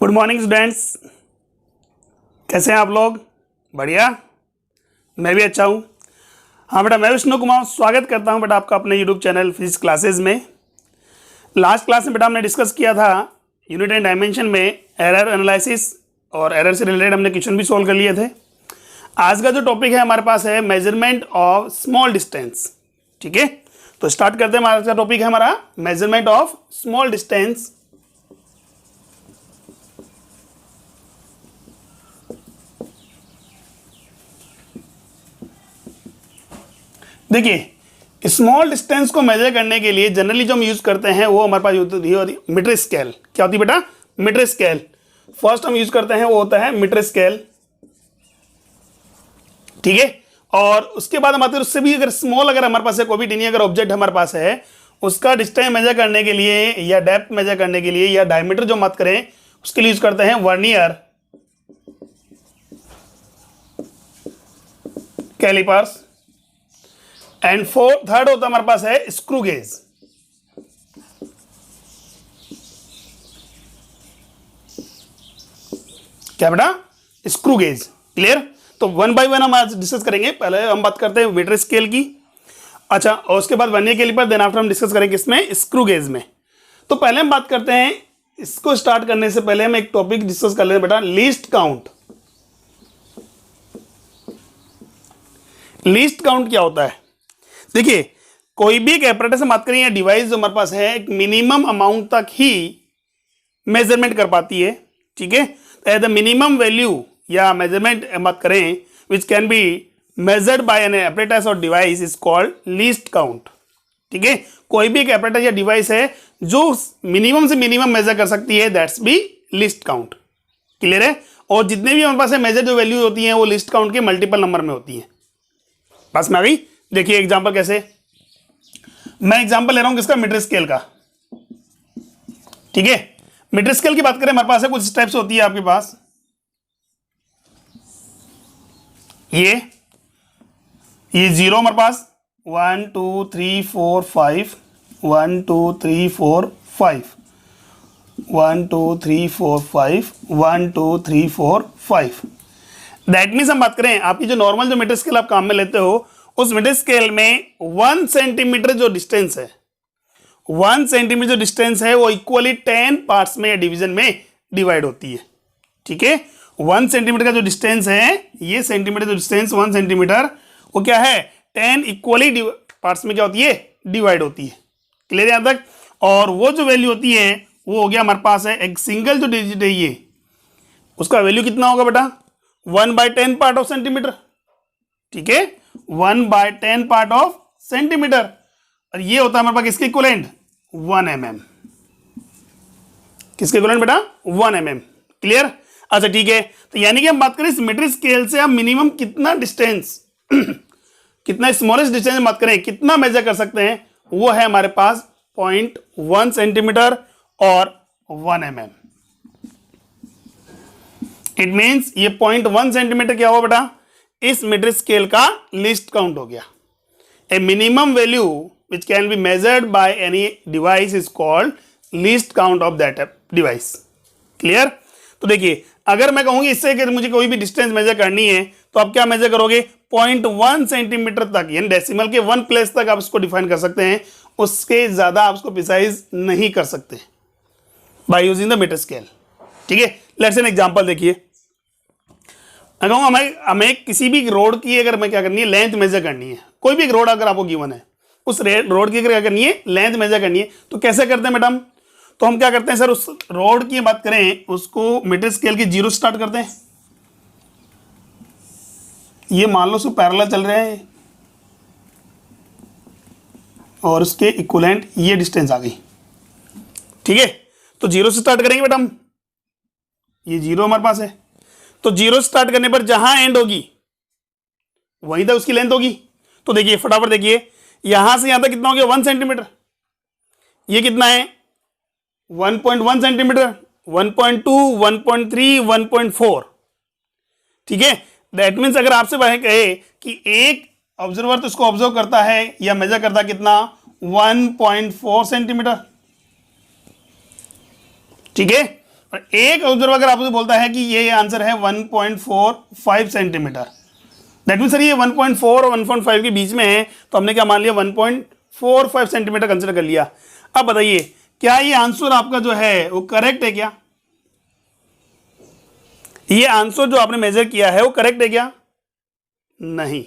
Good morning students, कैसे हैं आप लोग? बढ़िया, मैं भी अच्छा हूँ। हाँ बेटा, मैं विष्णु कुमार स्वागत करता हूँ बेटा आपका अपने यूट्यूब चैनल फिजिक्स क्लासेस में। लास्ट क्लास में बेटा हमने डिस्कस किया था यूनिट एंड डायमेंशन में एरर एनालिसिस और एरर से रिलेटेड हमने क्वेश्चन भी सॉल्व कर लिए थे। आज का जो टॉपिक है हमारे पास है मेजरमेंट ऑफ स्मॉल डिस्टेंस। ठीक है, तो स्टार्ट करते हैं। हमारा आज का टॉपिक है हमारा मेजरमेंट ऑफ स्मॉल डिस्टेंस। देखिए, स्मॉल डिस्टेंस को मेजर करने के लिए जनरली जो हम यूज करते हैं वो हमारे पास होती है मीटर स्केल। क्या होती है बेटा? Metre scale. फर्स्ट हम यूज करते हैं वो होता है मीटर स्केल। ठीक है, और उसके बाद हम आते हैं उससे भी अगर स्मॉल अगर हमारे पास है कोई भी टीनी अगर ऑब्जेक्ट हमारे पास है उसका डिस्टेंस मेजर करने के लिए या डेप्थ मेजर करने के लिए या डायमीटर जो बात करें उसके लिए यूज करते हैं वर्नियर कैलिपर्स। एंड थर्ड होता हमारे पास है स्क्रू गेज। क्या बेटा? Screw gauge. क्लियर? तो वन बाय वन हम आज डिस्कस करेंगे। पहले हम बात करते हैं मीटर स्केल की। अच्छा, और उसके बाद वर्नियर कैलिपर, देन आफ्टर हम डिस्कस करेंगे इसमें स्क्रू गेज में। तो पहले हम बात करते हैं, इसको स्टार्ट करने से पहले हम एक टॉपिक डिस्कस कर लेते हैं बेटा, लीस्ट काउंट। लीस्ट काउंट क्या होता है? देखिए, कोई भी एक एपरेटस से बात करें या डिवाइस जो हमारे पास है एक मिनिमम अमाउंट तक ही मेजरमेंट कर पाती है। ठीक है, द मिनिमम वैल्यू या मेजरमेंट बात करें which can be measured by an apparatus और device is called least count. ठीक है, कोई भी एक एपरेटस या डिवाइस है जो मिनिमम से मिनिमम मेजर कर सकती है, that's the least count. Clear है? और जितने भी हमारे पास है मेजर जो वैल्यू होती है वो लीस्ट काउंट के मल्टीपल नंबर में होती है। बस में आ गई। देखिए एग्जांपल कैसे, मैं एग्जांपल ले रहा हूं किसका? मीटर स्केल का। ठीक है, मीटर स्केल की बात करें हमारे पास है कुछ स्टेप्स होती है आपके पास। ये जीरो हमारे पास 1 2 3 4 5 1 2 3 4 5 1 2 3 4 5 1 2 3 4 5। दैट मीन्स हम बात करें आपकी जो नॉर्मल जो मीटर स्केल आप काम में लेते हो उस मीटर स्केल में 1 सेंटीमीटर जो डिस्टेंस है 1 सेंटीमीटर जो डिस्टेंस है वो इक्वली 10 पार्ट्स में या डिवीजन में डिवाइड होती है। ठीक है, 1 सेंटीमीटर का जो डिस्टेंस है, ये सेंटीमीटर जो डिस्टेंस 1 सेंटीमीटर वो क्या है 10 इक्वली पार्ट्स में क्या होती है? डिवाइड होती है। क्लियर यहां तक? और वो जो वैल्यू होती है वो हो गया हमारे पास है एक सिंगल जो डिजिट है ये, उसका वैल्यू कितना होगा बेटा? 1/10 पार्ट ऑफ सेंटीमीटर। ठीक है, 1/10 पार्ट ऑफ सेंटीमीटर। और ये होता है हमारे पास किसके इक्विवेलेंट? 1 mm। किसके इक्विवेलेंट बेटा? 1 mm। क्लियर? अच्छा ठीक है, तो यानी कि हम बात करें इस मीटर स्केल से हम मिनिमम कितना डिस्टेंस कितना स्मॉलेस्ट डिस्टेंस बात करें कितना मेजर कर सकते हैं, वो है हमारे पास 0.1 सेंटीमीटर और 1 mm। इट मीन्स ये 0.1 सेंटीमीटर क्या हुआ बेटा? इस मीटर स्केल का लीस्ट काउंट हो गया। ए minimum value which can be measured by any device is called least count of that device. Clear? तो देखिए, अगर मैं कहूंगी इससे कि मुझे कोई भी डिस्टेंस मेजर करनी है तो आप क्या मेजर करोगे? 0.1 सेंटीमीटर तक, यानी डेसिमल के 1 प्लेस तक आप इसको डिफाइन कर सकते हैं, उसके ज्यादा आप उसको प्रिसाइज नहीं कर सकते by using the metre scale. ठीक है, लेट्स एन एग्जांपल। देखिए, मैं कहूँगा हमें किसी भी रोड की अगर मैं क्या करनी है लेंथ मेजर करनी है, कोई भी एक रोड अगर आपको गिवन है उस रोड की अगर क्या करनी है लेंथ मेजर करनी है, तो कैसे करते हैं मैडम? तो हम क्या करते हैं सर, उस रोड की बात करें उसको मीटर स्केल की जीरो स्टार्ट करते हैं। ये मान लो उसको पैरेलल चल रहा है और उसके इक्विवेलेंट ये डिस्टेंस आ गई। ठीक है, तो जीरो से स्टार्ट करेंगे बेटा हम। ये जीरो हमारे पास है, तो जीरो स्टार्ट करने पर जहां एंड होगी वहीं तक उसकी लेंथ होगी। तो देखिए फटाफट देखिए, यहां से यहां तक कितना हो गया? 1 सेंटीमीटर। ये कितना है? 1.1 सेंटीमीटर, 1.2, 1.3, 1.4। ठीक है, दैट मीन्स अगर आपसे कहे कि एक ऑब्जर्वर तो इसको ऑब्जर्व करता है या मेजर करता है कितना? 1.4 सेंटीमीटर। ठीक है, और एक ऑब्जर्वर अगर आपसे बोलता है कि ये आंसर है 1.45 सेंटीमीटर, दैट मीन सर ये 1.4 और 1.5 के बीच में है, तो हमने क्या मान लिया 1.45 सेंटीमीटर कंसिडर कर लिया। अब बताइए क्या ये आंसर आपका जो है वो करेक्ट है क्या? ये आंसर जो आपने मेजर किया है वो करेक्ट है क्या? नहीं।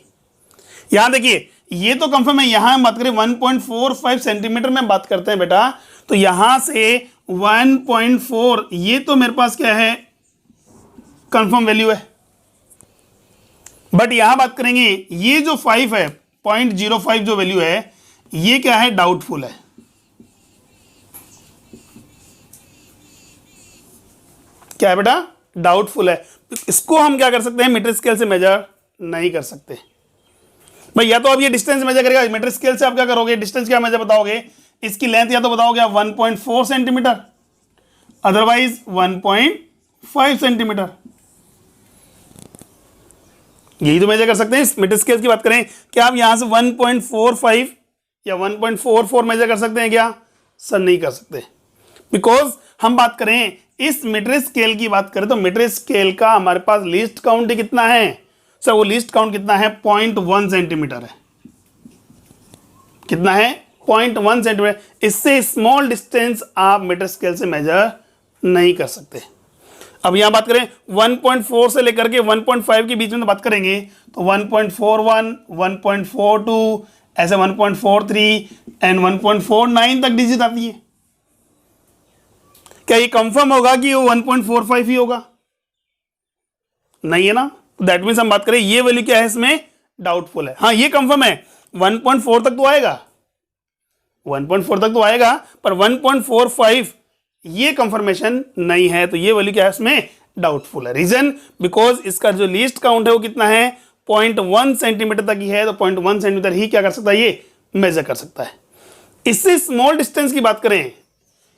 यहां देखिए ये तो कंफर्म है, यहां हम बात करें 1.45 सेंटीमीटर में बात करते हैं बेटा, तो यहां से 1.4 ये तो मेरे पास क्या है कंफर्म वैल्यू है, बट यहां बात करेंगे ये जो 5 है 0.05 जो वैल्यू है ये क्या है डाउटफुल है। क्या है बेटा? डाउटफुल है। इसको हम क्या कर सकते हैं मीटर स्केल से मेजर नहीं कर सकते भाई, या तो अब ये डिस्टेंस मेजर करेगा, मीटर स्केल से आप क्या करोगे डिस्टेंस क्या मेजर बताओगे, इसकी लेंथ या तो बताओगे आप 1.4 सेंटीमीटर अदरवाइज 1.5 सेंटीमीटर, यही तो मेजर कर सकते हैं। मीटर स्केल की बात करें क्या आप यहां से 1.45 या 1.44 मेजर कर सकते हैं क्या? सर नहीं कर सकते, बिकॉज हम बात करें इस मीटर स्केल की बात करें तो मीटर स्केल का हमारे पास लीस्ट काउंट कितना है सर? वो लीस्ट काउंट कितना है 0.1 सेंटीमीटर है। कितना है? 0.1 सेंटीमीटर। इससे स्मॉल डिस्टेंस आप मीटर स्केल से मेजर नहीं कर सकते। अब यहां बात करें 1.4 से लेकर के 1.5 के बीच में तो बात करेंगे तो 1.41, 1.42 ऐसे 1.43 एंड 1.49 तक डिजिट आती है। क्या ये कंफर्म होगा कि वो 1.45 ही होगा? नहीं है ना, दैट मीन्स हम बात करें ये वैल्यू क्या है इसमें डाउटफुल है। हाँ ये कंफर्म है 1.4 तक तो आएगा, 1.4 तक तो आएगा, पर 1.45 ये कंफर्मेशन नहीं है, तो ये वैल्यू क्या है इसमें डाउटफुल है। रीजन बिकॉज इसका जो लीस्ट काउंट है वो कितना है 0.1 सेंटीमीटर तक ही है, तो 0.1 सेंटीमीटर ही क्या कर सकता है ये मेजर कर सकता है। इससे स्मॉल डिस्टेंस की बात करें,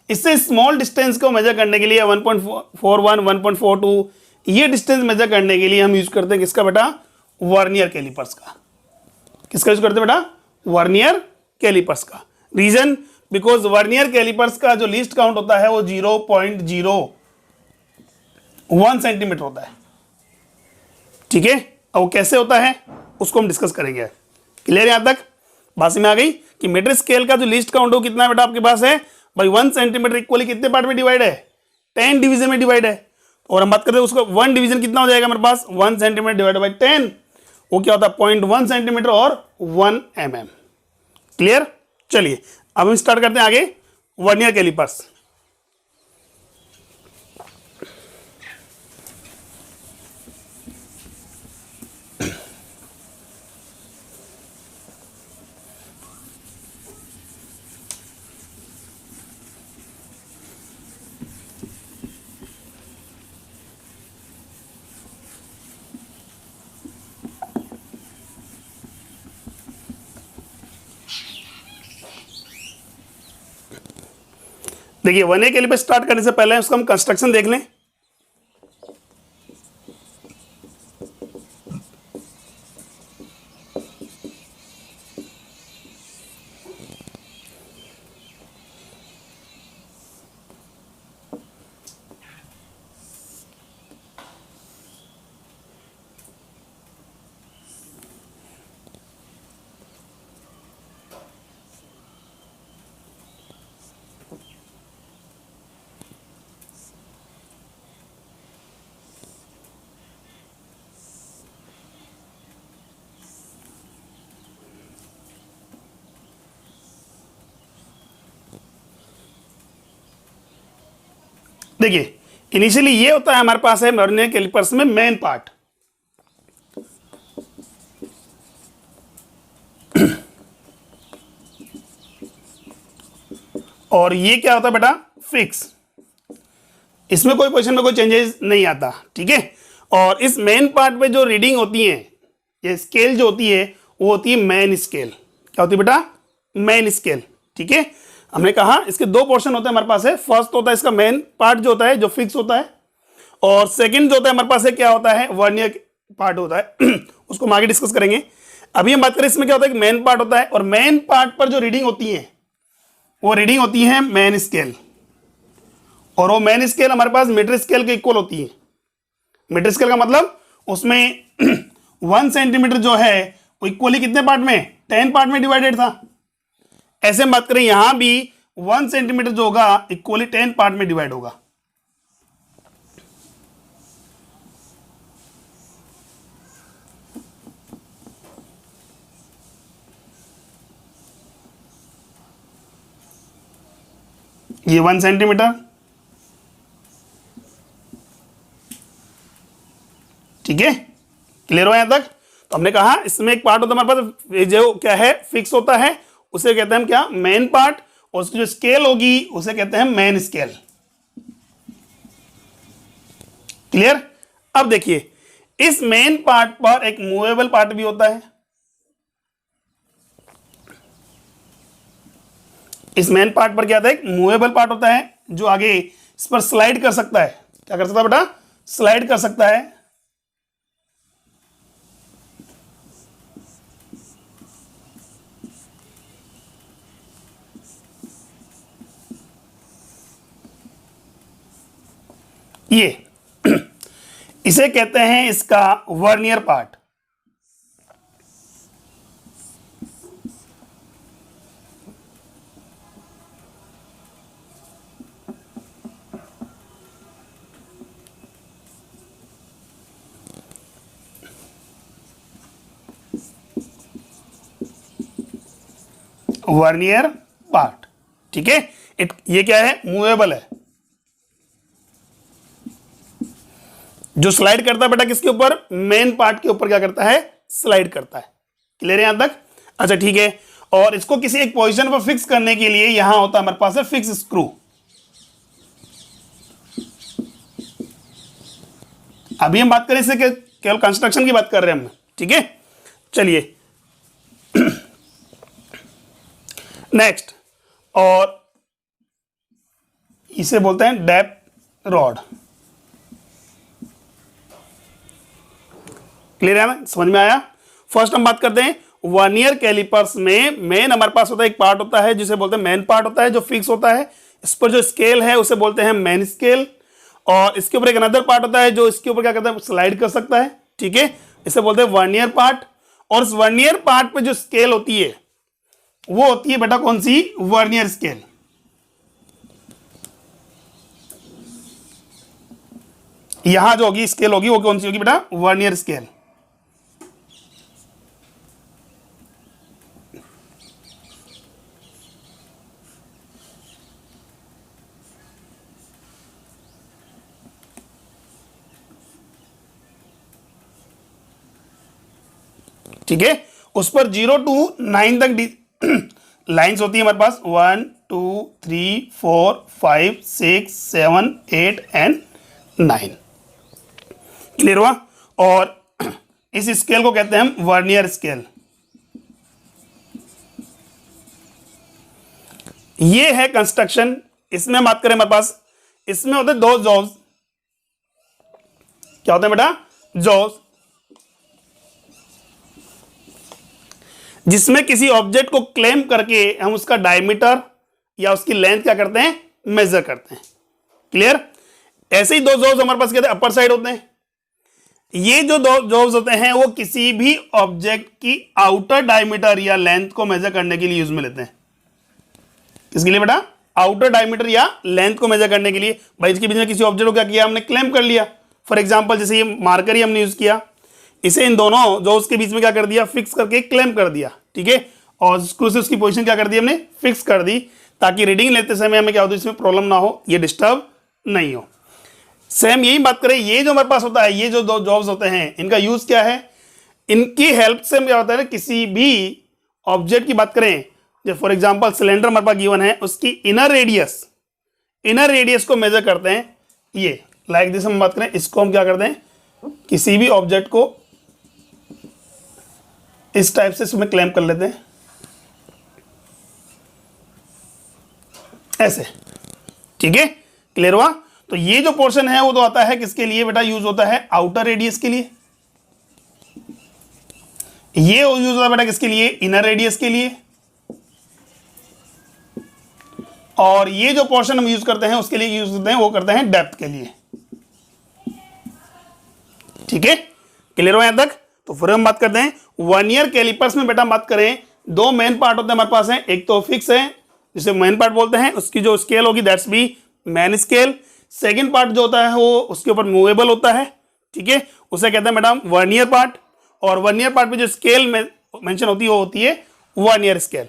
इससे स्मॉल डिस्टेंस को मेजर करने के लिए 1.41, 1.42 ये डिस्टेंस मेजर करने के लिए हम यूज करते हैं किसका बेटा? वर्नियर कैलिपर्स का। किसका यूज करते हैं बेटा? वर्नियर कैलिपर्स का। रीजन बिकॉज वर्नियर कैलिपर्स का जो लीस्ट काउंट होता है वो 0.01 सेंटीमीटर होता है। ठीक है, अब वो कैसे होता है उसको हम डिस्कस करेंगे। क्लियर यहां तक बात समझ में आ गई कि मीटर स्केल का जो लीस्ट काउंट हो कितना बेटा आपके पास है भाई 1 सेंटीमीटर इक्वली कितने पार्ट में डिवाइड है? 10 डिवीजन में डिवाइड है। और हम बात करते हैं उसका 1 डिवीजन कितना हो जाएगा मेरे पास 1 सेंटीमीटर डिवाइड बाई 10, वो क्या होता है 0.1 सेंटीमीटर और 1 mm। क्लियर? चलिए अब हम स्टार्ट करते हैं आगे वर्नियर कैलिपर्स। देखिए वर्नियर कैलिपर स्टार्ट करने से पहले उसका हम कंस्ट्रक्शन देख लें। देखिए इनिशियली ये होता है हमारे पास है वर्नियर कैलिपर्स में मेन पार्ट, और ये क्या होता है बेटा फिक्स। इसमें कोई पोजीशन में कोई चेंजेस नहीं आता। ठीक है, और इस मेन पार्ट पे जो रीडिंग होती है ये स्केल जो होती है वो होती है मेन स्केल। क्या होती है बेटा? Main scale. ठीक है, हमने कहा इसके दो पोर्शन होते हैं हमारे पास है। फर्स्ट होता है इसका मेन पार्ट जो होता है जो फिक्स होता है, और सेकंड जो होता है हमारे पास है क्या होता है वर्नियर पार्ट होता है उसको हम आगे डिस्कस करेंगे। अभी हम बात करें इसमें क्या होता है कि मेन पार्ट होता है, और मेन पार्ट पर जो रीडिंग होती है वो रीडिंग होती है मेन स्केल, और वो मेन स्केल हमारे पास मीटर स्केल के इक्वल होती है। मीटर स्केल का मतलब उसमें 1 सेंटीमीटर जो है वो इक्वली कितने पार्ट में, 10 पार्ट में डिवाइडेड था। ऐसे हम बात करें यहां भी 1 सेंटीमीटर जो होगा इक्वली 10 पार्ट में डिवाइड होगा। ये 1 सेंटीमीटर, ठीक है, क्लियर हो यहां तक। तो हमने कहा इसमें एक पार्ट होता है हमारे पास, ये जो क्या है फिक्स होता है, उसे कहते हैं हम क्या, मेन पार्ट, और उसकी जो स्केल होगी उसे कहते हैं मेन स्केल। क्लियर। अब देखिए इस मेन पार्ट पर एक मूवेबल पार्ट भी होता है। इस मेन पार्ट पर क्या होता है, एक मूवेबल पार्ट होता है जो आगे इस पर स्लाइड कर सकता है। क्या कर सकता है बेटा, स्लाइड कर सकता है। ये इसे कहते हैं इसका वर्नियर पार्ट। वर्नियर पार्ट, ठीक है। ये क्या है, मूवेबल है, जो स्लाइड करता है बेटा किसके ऊपर, मेन पार्ट के ऊपर क्या करता है, स्लाइड करता है। क्लियर है यहां तक। अच्छा ठीक है, और इसको किसी एक पोजीशन पर फिक्स करने के लिए यहां होता है हमारे पास है फिक्स स्क्रू। अभी हम बात करें इससे केवल कंस्ट्रक्शन की बात कर रहे हैं हम, ठीक है। चलिए नेक्स्ट, और इसे बोलते हैं डेप्थ रॉड। क्लियर है ना, समझ में आया। फर्स्ट हम बात करते हैं वर्नियर कैलिपर्स में मेन हमारे पास होता है एक पार्ट होता है जिसे बोलते हैं मेन पार्ट होता है, जो फिक्स होता है। इस पर जो स्केल है उसे बोलते हैं मेन स्केल, और इसके ऊपर एक अनदर पार्ट होता है जो इसके ऊपर क्या करता है, स्लाइड कर सकता है, ठीक है। इसे बोलते हैं वर्नियर पार्ट। और इस वर्नियर पार्ट पे जो स्केल होती है वो होती है बेटा कौन सी, वर्नियर स्केल। यहां जो होगी स्केल होगी वो कौन सी होगी बेटा, वर्नियर स्केल। ठीक है, उस पर 0 to 9 तक लाइंस होती है हमारे पास, 1 2 3 4 5 6 7 8 एंड 9। क्लियर हुआ। और इस स्केल को कहते हैं हम वर्नियर स्केल। ये है कंस्ट्रक्शन। इसमें बात करें हमारे पास, इसमें होते हैं दो जॉब्स। क्या होते हैं बेटा, जॉब्स, जिसमें किसी ऑब्जेक्ट को क्लेम करके हम उसका डायमीटर या उसकी लेंथ क्या करते हैं, मेजर करते हैं। क्लियर। ऐसे ही दो जॉब्स हमारे पास कहते हैं अपर साइड होते हैं। ये जो दो जॉब्स होते हैं वो किसी भी ऑब्जेक्ट की आउटर डायमीटर या लेंथ को मेजर करने के लिए यूज में लेते हैं। किसके लिए बेटा, आउटर डायमीटर या लेंथ को मेजर करने के लिए। भाई इसके बीच में किसी ऑब्जेक्ट को क्या किया, हमने क्लेम कर लिया। फॉर एग्जांपल जैसे ये मार्कर ही हमने यूज किया, इसे इन दोनों जो उसके बीच में क्या कर दिया, फिक्स करके क्लेम कर दिया, ठीक है। और स्क्रू से उसकी पोजीशन क्या कर दी हमने, फिक्स कर दी, ताकि रीडिंग लेते समय हमें क्या हो, इसमें प्रॉब्लम ना हो, ये डिस्टर्ब नहीं हो। सेम यही बात करें, ये जो हमारे पास होता है, ये जो दो जॉब्स होते हैं, इनका यूज क्या है, इनकी हेल्प से हम क्या होता है ना, किसी भी ऑब्जेक्ट की बात करें, जैसे फॉर एग्जांपल सिलेंडर हमारे पास गिवन है, उसकी इनर रेडियस को मेजर करते हैं। ये लाइक दिस हम बात करें, इसको हम क्या करते हैं, किसी भी ऑब्जेक्ट को इस टाइप से इसमें क्लेम कर लेते हैं, ऐसे, ठीक है। क्लियर हुआ। तो ये जो पोर्शन है वो तो आता है किसके लिए बेटा, यूज होता है आउटर रेडियस के लिए। ये यूज होता है बेटा किसके लिए, इनर रेडियस के लिए। और ये जो पोर्शन हम यूज करते हैं उसके लिए यूज करते हैं, वो करते हैं डेप्थ के लिए। ठीक है, क्लियर हो यहां तक? तो फिर हम बात करते हैं वर्नियर कैलिपर्स में। बेटा हम बात करें, दो मेन पार्ट होते हैं हमारे पास है, एक तो फिक्स है जिसे मेन पार्ट बोलते हैं, उसकी जो स्केल होगी that's B main scale. Second part जो होता है वो उसके ऊपर मूवेबल होता है, ठीक है, उसे कहते हैं मैडम वर्नियर पार्ट। और वर्नियर पार्ट पे जो स्केल में मेंशन होती है वो होती है वर्नियर स्केल।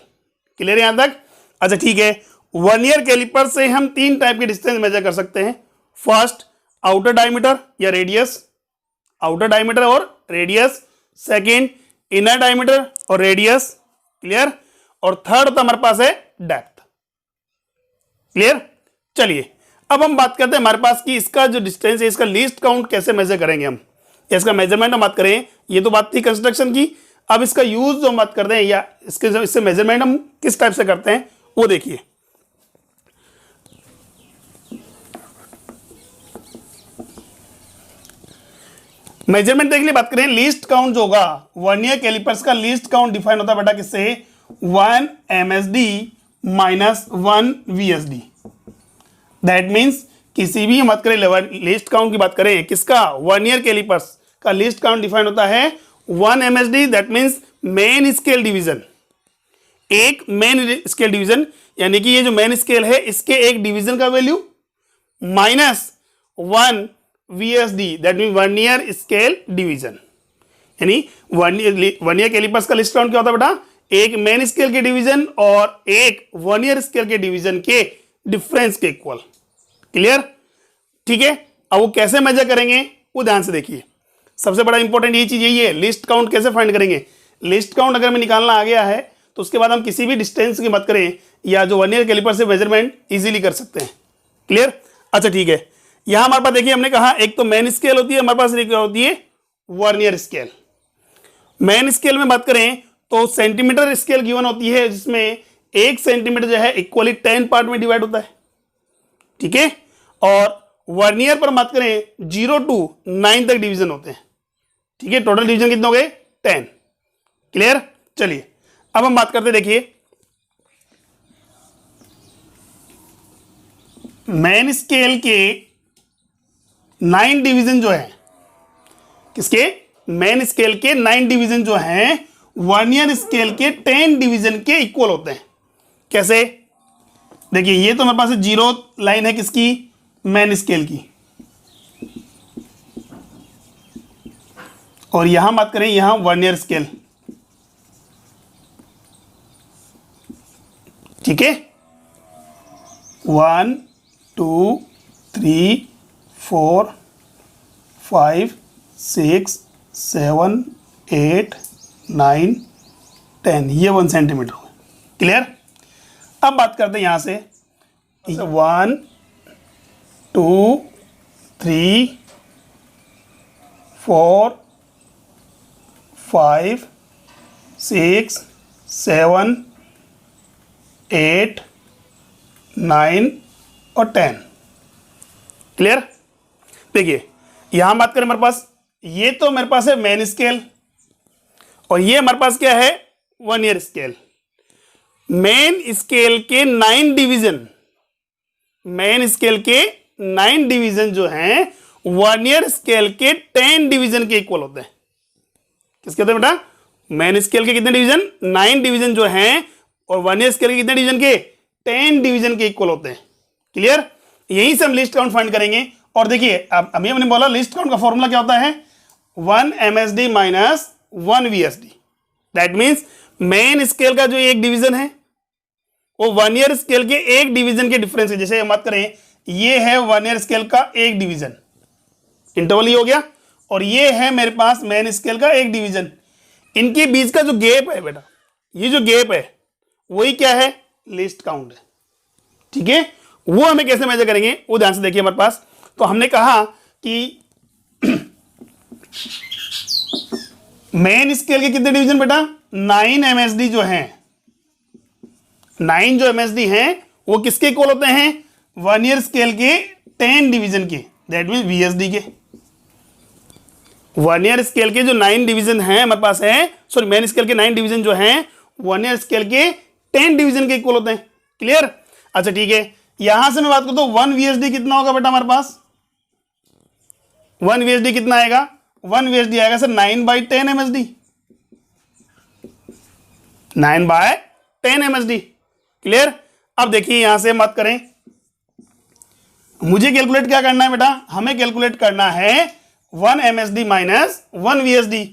क्लियर यहां तक? अच्छा ठीक है, वर्नियर कैलिपर से हम तीन टाइप के डिस्टेंस मेजर कर सकते हैं। फर्स्ट आउटर डायमीटर या रेडियस, आउटर डायमीटर और रेडियस। सेकेंड इनर डायमीटर और रेडियस, क्लियर। और थर्ड तो हमारे पास है डेप्थ, क्लियर। चलिए अब हम बात करते हैं हमारे पास कि इसका जो डिस्टेंस है इसका लीस्ट काउंट कैसे मेजर करेंगे हम, इसका मेजरमेंट हम बात करें। ये तो बात थी कंस्ट्रक्शन की, अब इसका यूज जो हम बात करते हैं या इससे मेजरमेंट हम किस टाइप से करते हैं वो देखिए। मेजरमेंट देखने बात करें, लीस्ट काउंट जो होगा वर्नियर कैलिपर्स का लीस्ट काउंट डिफाइन होता है बेटा किससे, 1 MSD minus 1 VSD। That means किसी भी बात करें लीस्ट काउंट की बात करें किसका, वर्नियर कैलिपर्स का लीस्ट काउंट डिफाइन होता है 1 MSD। That means main scale division, एक मेन स्केल डिवीजन, यानी कि ये जो मेन स्केल है इसके एक डिवीजन का value minus 1 VSD, that mean vernier scale division. यानी वर्नियर कैलिपर्स का लिस्ट काउंट क्या होता है बेटा, एक मेन स्केल के डिवीजन और एक वर्नियर स्केल के डिवीजन के डिफरेंस के इक्वल। क्लियर? ठीक है, अब वो कैसे मेजर करेंगे वो ध्यान से देखिए। सबसे बड़ा इंपॉर्टेंट ये चीज यही है, लिस्ट काउंट कैसे फाइंड करेंगे। लिस्ट काउंट अगर हमें निकालना आ गया है तो उसके बाद हम किसी भी डिस्टेंस की बात करें या जो वर्नियर कैलिपर से मेजरमेंट इजीली कर सकते हैं। क्लियर? अच्छा ठीक है, यहां हमारे पास देखिए हमने कहा एक तो मेन स्केल होती है, हमारे पास एक होती है वर्नियर स्केल। मेन स्केल में बात करें तो सेंटीमीटर स्केल गिवन होती है जिसमें 1 सेंटीमीटर जो है इक्वली 10 पार्ट में डिवाइड होता है, ठीक है। और वर्नियर पर बात करें 0 to 9 तक डिवीजन होते हैं, ठीक है। टोटल डिवीजन कितने हो गए, 10। क्लियर? चलिए अब हम बात करते हैं, देखिए मेन स्केल के 9 डिवीजन जो है, किसके, मेन स्केल के 9 डिवीजन जो हैं वर्नियर स्केल के 10 डिवीजन के इक्वल होते हैं। कैसे? देखिए ये तो हमारे पास 0 लाइन है किसकी, मेन स्केल की, और यहां बात करें यहां वर्नियर स्केल, ठीक है। 1 2 3 4 5 6 7 8 9 10, ये 1 सेंटीमीटर हो। क्लियर? अब बात करते हैं यहां से 1 2 3 4 5 6 7 8 9 और 10। क्लियर? देखिए यहां बात करें हमारे पास, ये तो मेरे पास है मेन स्केल और ये हमारे पास क्या है, वर्नियर स्केल। मेन स्केल के 9 डिवीजन, मेन स्केल के 9 डिवीजन जो हैं वर्नियर स्केल के 10 डिवीजन के इक्वल होते हैं। किसके होते हैं बेटा, मेन स्केल के कितने डिवीजन, 9 डिवीजन जो हैं, और वर्नियर स्केल के कितने डिवीजन के, 10 डिवीजन के इक्वल होते हैं। क्लियर? यहीं से हम लिस्ट काउंट फाइंड करेंगे। और देखिए अब अभी हमने बोला लिस्ट काउंट का फॉर्मूला क्या होता है, 1 MSD minus 1 VSD। That means main scale का जो एक डिवीजन है वो वर्नियर स्केल के एक डिवीजन के डिफरेंस है। जैसे हम बात करें ये है वर्नियर स्केल का एक डिवीजन, इंटरवल ही हो गया, और ये है मेरे पास मेन स्केल का एक डिवीजन। इनके बीच का जो गैप है बेटा, ये जो गैप है वही क्या है, लिस्ट काउंट है, ठीक है। वो हमें कैसे मेजर करेंगे वो ध्यान से देखिए हमारे पास। तो हमने कहा कि मेन स्केल के कितने डिवीजन बेटा, 9 MSD जो हैं, 9 जो MSD हैं वो किसके इक्वल होते हैं, वर्नियर स्केल के 10 डिवीजन के, दैट मीन VSD के। वर्नियर स्केल के जो 9 डिवीजन हैं हमारे पास है, सॉरी मेन स्केल के 9 डिवीजन जो हैं वर्नियर स्केल के 10 डिवीजन के इक्वल होते हैं। क्लियर? अच्छा ठीक है, यहां से मैं बात करता हूं 1 VSD कितना होगा बेटा हमारे पास? 1 VSD कितना आएगा? 1 VSD आएगा सर 9/10 MSD, 9/10 MSD। क्लियर? अब देखिए यहां से मत करें, मुझे कैलकुलेट क्या करना है बेटा? हमें कैलकुलेट करना है 1 MSD माइनस 1 VSD।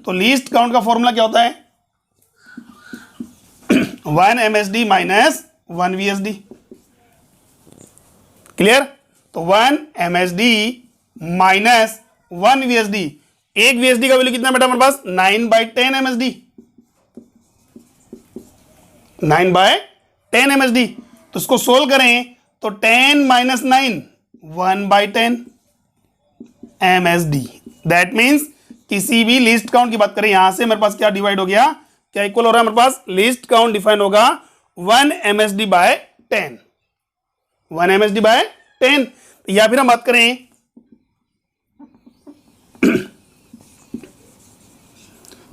तो लीस्ट काउंट का फॉर्मूला क्या होता है? 1 MSD माइनस 1 VSD। क्लियर? तो 1 MSD माइनस 1 VSD, एक VSD का वैल्यू कितना बेटा हमारे पास? 9/10 MSD, 9/10 MSD। तो इसको सोल्व करें तो 10 माइनस 9 1/10 MSD। दैट मीन्स किसी भी लिस्ट काउंट की बात करें, यहां से मेरे पास क्या डिवाइड हो गया, क्या इक्वल हो रहा है मेरे पास? लिस्ट काउंट डिफाइन होगा 1 MSD/10, 1 MSD/10। या फिर हम बात करें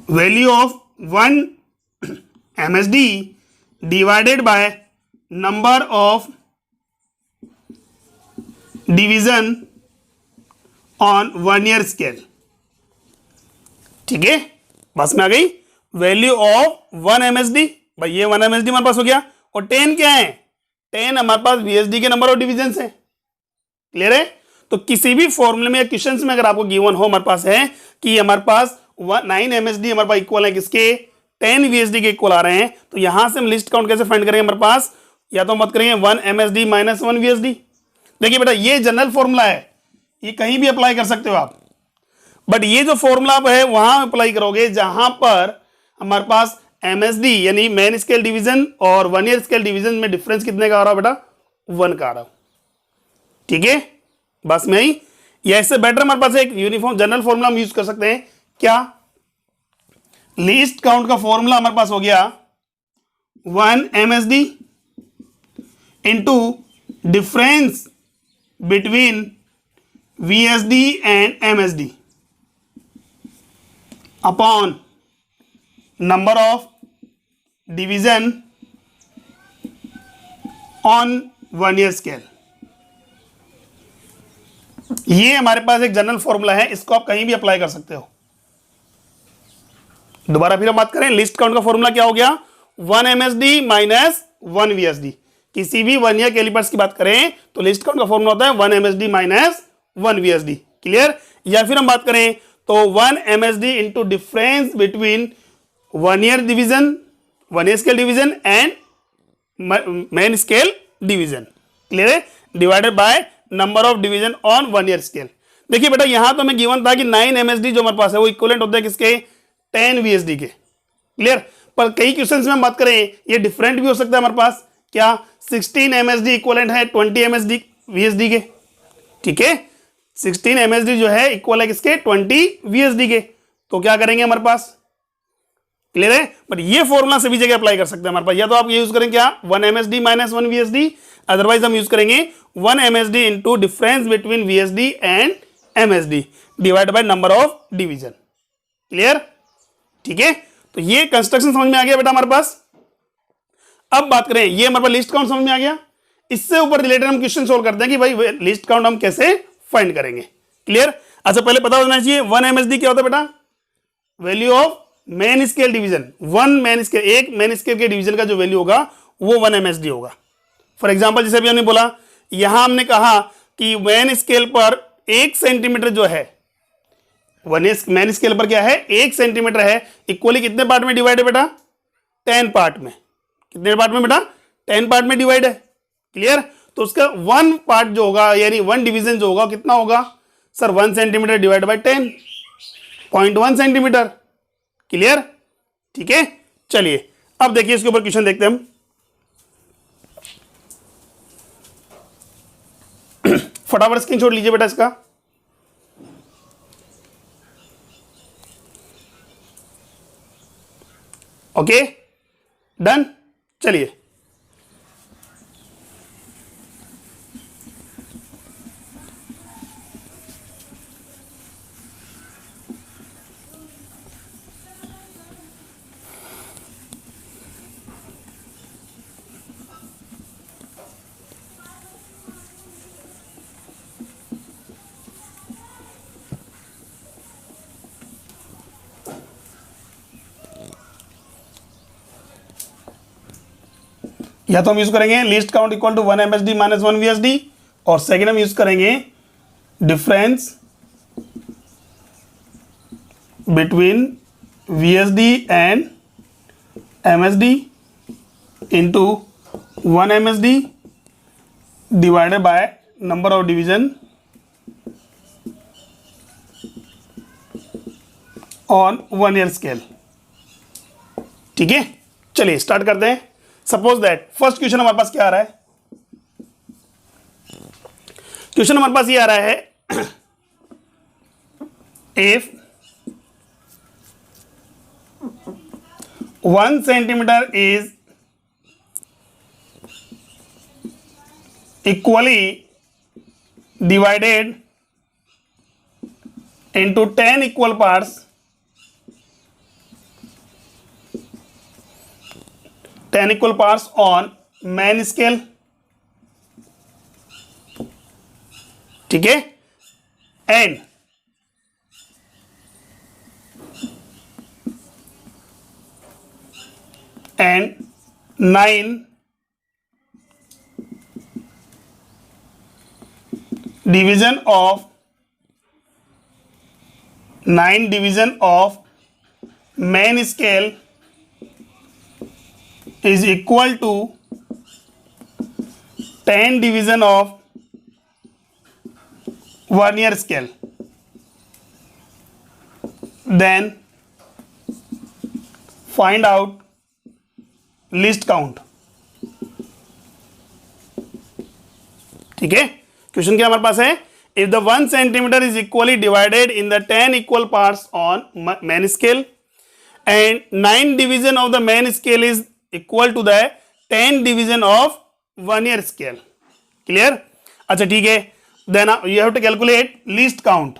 value of 1 MSD divided by number of division on 1 year scale. ठीक है, बस में आ गई वैल्यू ऑफ 1 MSD। भाई ये 1 MSD हमारे पास हो गया, और 10 क्या है? 10 हमारे पास VSD के नंबर ऑफ डिवीजन है। क्लियर है? तो किसी भी फॉर्मूले में या क्वेश्चंस में अगर आपको गिवन हो हमारे पास है कि हमारे पास 9 MSD हमारे पास इक्वल है किसके? 10 VSD के इक्वल आ रहे हैं, तो यहां से हम लिस्ट काउंट कैसे फाइंड करेंगे हमारे पास? या तो मत करेंगे 1 MSD माइनस 1 VSD। देखिए बेटा ये जनरल फॉर्मूला है, ये कहीं भी अप्लाई कर सकते हो आप, बट ये जो फॉर्मूला आप है वहां अप्लाई करोगे जहां पर हमारे पास MSD यानी मैन स्केल डिवीजन और 1 ईयर स्केल डिवीजन में डिफरेंस कितने का आ रहा है बेटा? 1 का आ रहा है। ठीक है, बस में ही, या इससे बेटर हमारे पास एक यूनिफॉर्म जनरल फॉर्मूला हम यूज कर सकते हैं। क्या? लीस्ट काउंट का फॉर्मूला हमारे पास हो गया 1 MSD into difference between VSD and MSD upon number of division on 1 year scale. ये हमारे पास एक जनरल फॉर्मूला है, इसको आप कहीं भी अप्लाई कर सकते हो। दोबारा फिर हम बात करें, लिस्ट काउंट का फॉर्मूला क्या हो गया? 1 MSD माइनस 1 VSD। किसी भी 1 ईयर कैलिपर्स की बात करें तो लिस्ट काउंट का फॉर्मूला होता है 1 MSD माइनस 1 VSD। क्लियर? या फिर हम बात करें तो 1 MSD into difference between 1 year division, 1 year scale division and main scale division. Clear है? Divided by number of division on 1 year scale. देखिए बेटा यहां तो हमें गिवन था कि 9 MSD जो हमारे पास है वो इक्विवेलेंट होता है किसके? 10 VSD के। क्लियर? पर कई क्वेश्चंस में हम बात करें ये डिफरेंट भी हो सकता है हमारे पास। क्या 16 MSD इक्विवेलेंट है 20 MSD VSD के? ठीक है, 16 MSD जो है इक्वल है किसके? 20 VSD के। तो क्या करेंगे हमारे पास? क्लियर है? बट ये फॉर्मूला सभी जगह अप्लाई कर सकते हैं हमारे पास। या तो आप ये यूज करें क्या? 1 MSD माइनस 1 VSD, अदरवाइज हम यूज करेंगे 1 MSD into difference between VSD and MSD divide by number of division. Clear? ठीक है, तो ये कंस्ट्रक्शन समझ में आ गया बेटा हमारे पास। अब बात करें, ये हमारे पास लिस्ट काउंट समझ में आ गया। इससे ऊपर रिलेटेड हम क्वेश्चन सोल्व करते हैं कि भाई लिस्ट काउंट हम कैसे फाइंड करेंगे। क्लियर? अच्छा पहले पता होना चाहिए 1 MSD क्या होता है बेटा? Value of main scale division. 1 main scale, एक मैन स्केल के डिवीजन का जो वैल्यू होगा वो 1 MSD होगा। फॉर एग्जांपल जैसे अभी हमने बोला, यहां हमने कहा कि मैन स्केल पर 1 सेंटीमीटर जो है, मैन स्केल पर क्या है? 1 सेंटीमीटर है, इक्वली कितने पार्ट में डिवाइड है बेटा? 10 पार्ट में। कितने पार्ट में बेटा? 10 पार्ट में डिवाइड है। क्लियर? तो उसका 1 पार्ट जो होगा यानी 1 डिवीजन जो होगा कितना होगा sir? 1 centimetre divide by 10, 0.1 centimetre. Clear? ठीक है, चलिए अब देखिए इसके ऊपर क्वेश्चन देखते हैं हम। फटाफट स्क्रीनशॉट लीजिए बेटा इसका। ओके डन, चलिए या तो हम यूज करेंगे least count equal to 1 MSD minus 1 VSD, और सेकेंड हम यूज करेंगे difference between VSD and MSD into 1 MSD divided by number of division on 1 year scale। ठीक है, चलिए स्टार्ट करते हैं। सपोज दैट फर्स्ट क्वेश्चन हमारे पास क्या आ रहा है, क्वेश्चन हमारे पास ये आ रहा है if 1 centimetre is equally divided into 10 equal parts, 10 equal parts on man scale। ठीक है, and and 9 division of 9 division of man scale is equal to 10 division of 1 year scale, then find out least count। ठीक है, question क्या हमारे पास है, if the 1 centimetre is equally divided in the 10 equal parts on main scale and 9 division of the main scale is equal to the 10 division of 1 year scale. Clear? अच्छा ठीक है, then you have to calculate least count.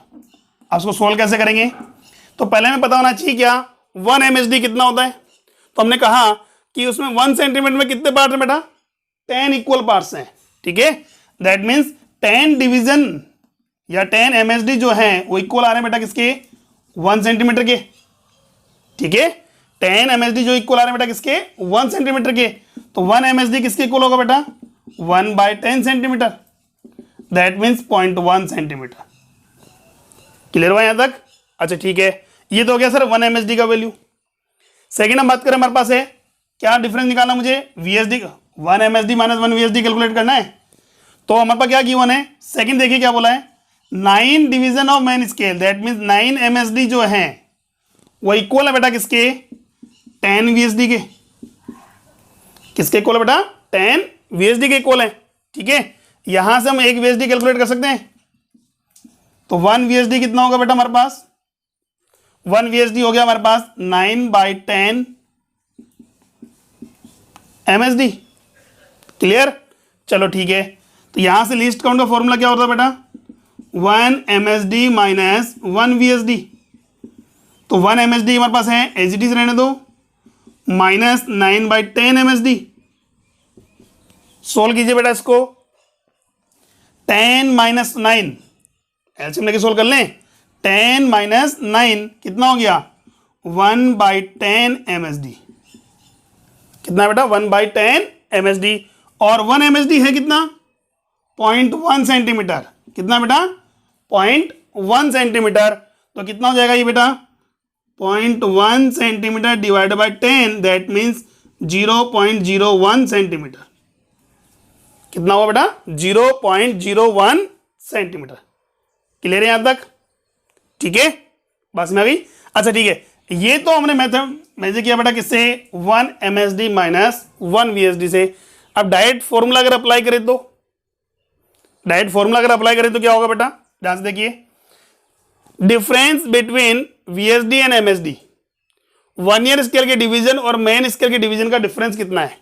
आप उसको solve कैसे करेंगे, तो पहले हमें पता होना चाहिए क्या 1 MSD कितना होता है। तो हमने कहा कि उसमें 1 सेंटीमीटर में कितने पार्ट हैं बेटा, 10 इक्वल पार्ट्स हैं। ठीक है, दैट मीन्स 10 डिवीजन या 10 MSD जो है वो इक्वल आ रहे हैं बेटा किसके, 1 सेंटीमीटर के। ठीक है, 10 MSD जो इक्वल आ रहे हैं बेटा किसके, 1 सेंटीमीटर के। तो 1 MSD किसके इक्वल होगा बेटा, 1/10 centimetre, that means 0.1 centimetre. Clear हुआ यहां तक? अच्छा ठीक है, ये तो हो गया सर 1 MSD का वैल्यू। सेकेंड हम बात करें, हमारे पास है क्या डिफरेंस निकालना, मुझे VSD का 1 MSD माइनस 1 VSD कैलकुलेट करना है। तो हमारे पास क्या गिवन है, सेकंड देखिए क्या बोला है, 9 division of main scale, that means 9 MSD जो है वो इक्वल है बेटा किसके, 10 VSD के। किसके इक्वल है बेटा, 10 VSD के इक्वल है। ठीक है, यहां से हम एक VSD कैलकुलेट कर सकते हैं। तो 1 VSD कितना होगा बेटा हमारे पास, 1 VSD हो गया हमारे पास 9/10 MSD। क्लियर? चलो ठीक है, तो यहां से लीस्ट काउंट का फॉर्मूला क्या होता है बेटा, 1 MSD माइनस 1 VSD। तो 1 MSD हमारे पास है, एज इट इज रहने दो, माइनस 9/10 MSD। सोल्व कीजिए बेटा इसको, 10 माइनस 9 एलसीएम लेके सोल्व कर लें, 10 माइनस 9 कितना हो गया, 1/10 MSD। कितना बेटा, 1/10 MSD। और 1 MSD है कितना, 0.1 सेंटीमीटर। कितना बेटा, 0.1 सेंटीमीटर। तो कितना हो जाएगा ये बेटा, 0.1 centimetre divided by 10, that means 0.01 centimetre. कितना हुआ बेटा, 0.01 सेंटीमीटर। क्लियर है यहां तक? ठीक है, बस में आ गई। अच्छा ठीक है, ये तो हमने मेथड मेजर किया बेटा किससे, 1 MSD माइनस 1 VSD से। अब डायरेक्ट फॉर्मूला अगर अप्लाई करें तो, डायरेक्ट फॉर्मूला अगर अप्लाई करें तो क्या होगा बेटा, ध्यान से देखिए, difference between VSD and MSD, 1 year scale के डिवीजन और मेन स्केल के डिवीजन का डिफरेंस कितना है।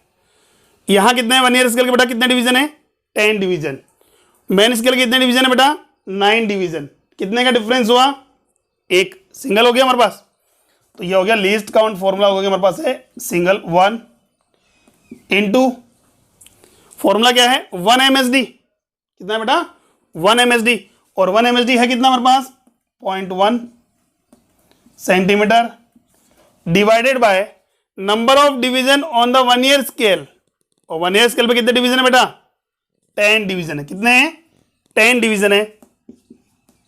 यहां कितने हैं 1 ईयर स्केल के बेटा, कितने डिवीजन है, 10 डिवीजन। मेन स्केल के कितने डिवीजन है बेटा, 9 डिवीजन। कितने का डिफरेंस हुआ, एक सिंगल हो गया हमारे पास। तो ये हो गया लीस्ट काउंट फॉर्मूला हो गया हमारे पास है सिंगल 1 इंटू फॉर्मूला क्या है 1 MSD। कितना है बेटा, 1 MSD। और 1 MSD है कितना हमारे पास, 0.1 centimetre divided by number of division on the 1 year scale. और 1 ईयर स्केल पे कितने डिवीजन है बेटा? 10 डिवीजन है। कितने हैं? 10 डिवीजन है।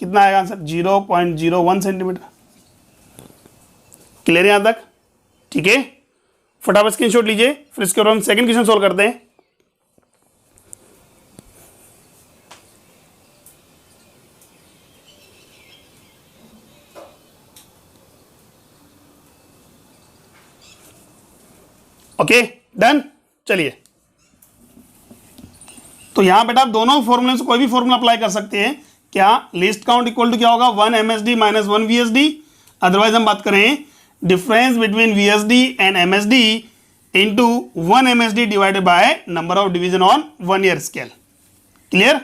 कितना आएगा आंसर? 0.01 सेंटीमीटर। क्लियर है यहां तक? ठीक है, फटाफट स्क्रीनशॉट लीजिए, फिर इसके बाद हम सेकंड क्वेश्चन सोल्व करते हैं। Okay done. चलिए, तो यहां बेटा आप दोनों फॉर्मूले से कोई भी फॉर्मूला अप्लाई कर सकते हैं। क्या? लिस्ट काउंट इक्वल टू क्या होगा? 1 MSD माइनस 1 VSD। अदरवाइज हम बात करें difference between VSD and MSD into 1 MSD divided by number of division on 1 year scale. Clear?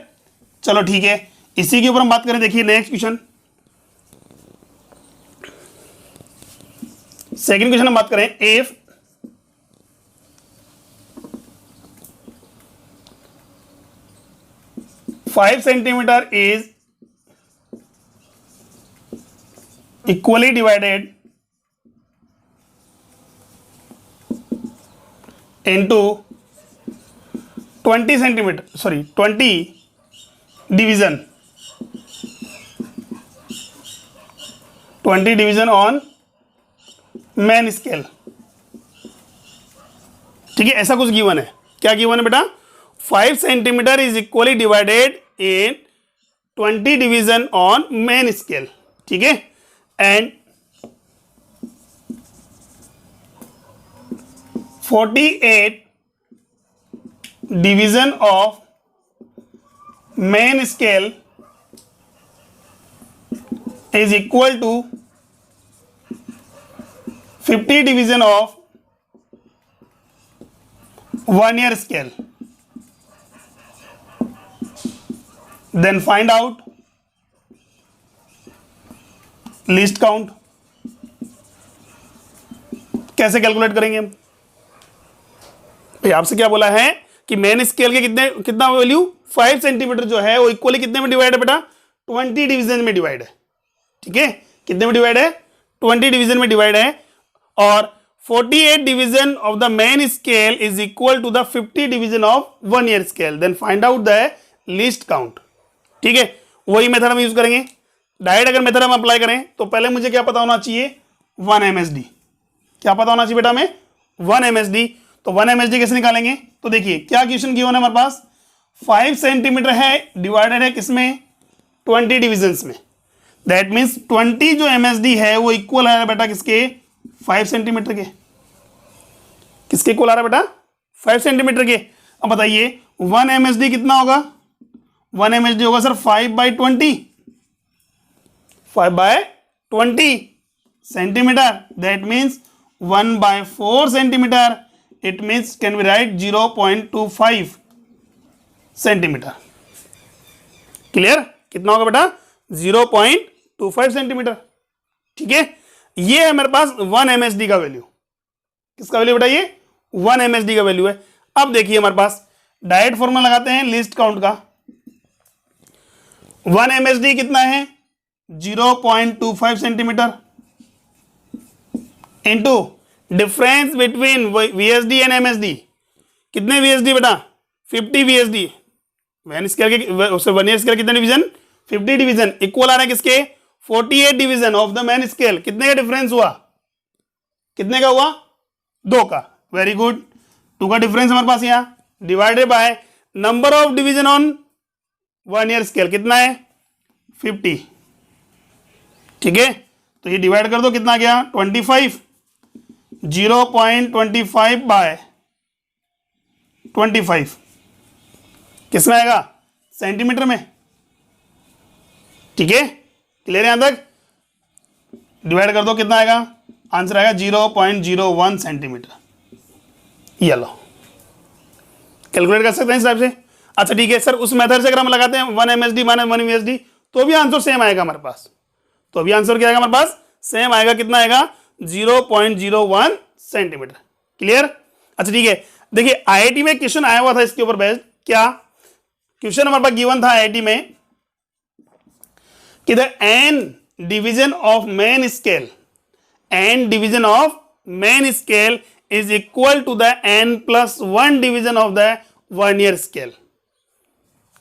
चलो ठीक है, इसी के ऊपर हम बात करें। देखिए नेक्स्ट क्वेश्चन, सेकंड क्वेश्चन हम बात करें। If 5 centimetre is equally divided into 20 centimeter, sorry 20 division, 20 division on man scale. ठीक है, ऐसा कुछ गिवन है। क्या गिवन है बेटा? 5 centimetre is equally divided in 20 division on main scale. ठीक है, and 48 division of main scale is equal to 50 division of 1 year scale. Then find out least count। कैसे कैलकुलेट करेंगे हम? भाई आपसे क्या बोला है कि मेन स्केल के कितना वैल्यू 5 सेंटीमीटर जो है वो इक्वली कितने में डिवाइड है बेटा? 20 डिवीजन में डिवाइड है। ठीक है, कितने में डिवाइड है? 20 डिवीजन में डिवाइड है। और 48 division of the main scale is equal to the 50 division of 1 year scale. Then find out the least count. ठीक है, वही मेथड हम यूज करेंगे। डायरेक्ट अगर मेथड हम अप्लाई करें तो पहले मुझे क्या पता होना चाहिए? 1 MSD। क्या पता होना चाहिए बेटा हमें? 1 MSD। तो 1 MSD कैसे निकालेंगे? तो देखिए क्या क्वेश्चन गिवन है हमारे पास, 5 सेंटीमीटर है, डिवाइडेड है किसमें? 20 डिविजन्स में। दैट मीन्स 20 जो MSD है वो इक्वल है बेटा किसके? 5 सेंटीमीटर के। किसके इक्वल आ रहा है बेटा? 5 सेंटीमीटर के। अब बताइए 1 MSD कितना होगा? 1 MSD होगा sir 5/20, 5/20 centimetre. That means 1/4 centimetre. It means can be right 0.25 centimetre. Clear? कितना होगा बेटा? 0.25 सेंटीमीटर। ठीक है, ये है मेरे पास 1 MSD का वैल्यू। किसका वैल्यू बेटा? ये 1 MSD का वैल्यू है। अब देखिए हमारे पास डायरेक्ट फॉर्मूला लगाते हैं लीस्ट काउंट का। 1 MSD कितना है? 0.25 centimetre into difference between VSD and MSD। कितने VSD बेटा? 50 VSD। वैन स्केल के 1 ईयर स्केल कितने डिवीजन? 50 डिवीजन। इक्वल आ रहा है किसके? 48 division of the main scale. कितने का डिफरेंस हुआ? कितने का हुआ? 2 का। वेरी गुड, 2 का डिफरेंस हमारे पास यहाँ divided by number of division on 1 year scale. कितना है? 50। ठीक है, तो ये डिवाइड कर दो, कितना गया? 25। 0.25 बाय 25 किसमें आएगा? सेंटीमीटर में। ठीक है, क्लियर है यहां तक? डिवाइड कर दो, कितना आएगा? आंसर आएगा 0.01 सेंटीमीटर। ये लो, कैलकुलेट कर सकते हैं इस हिसाब से। अच्छा ठीक है सर, उस मेथड से अगर हम लगाते हैं 1 MSD माइनस 1 VSD तो भी आंसर सेम आएगा हमारे पास। तो भी आंसर क्या आएगा हमारे पास? सेम आएगा। कितना आएगा? 0.01 सेंटीमीटर। क्लियर? अच्छा ठीक है, देखिए IIT में क्वेश्चन आया हुआ था इसके ऊपर बेस्ड। क्या क्वेश्चन हमारे पास गिवन था IIT में कि the n division of main scale, n division of main scale is equal to the n plus 1 division of the 1 year scale.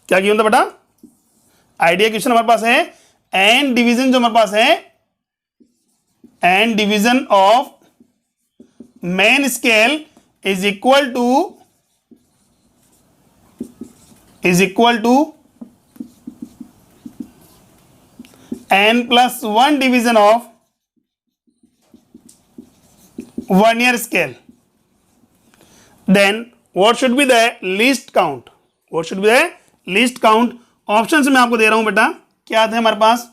क्या किया था बेटा? आइडिया क्वेश्चन हमारे पास है, n डिवीजन जो हमारे पास है, n division of main scale is equal to n plus 1 division of 1 year scale. Then what should be the least count? What should be the least count? Option मैं आपको दे रहा हूं बेटा, क्या थे हमारे पास?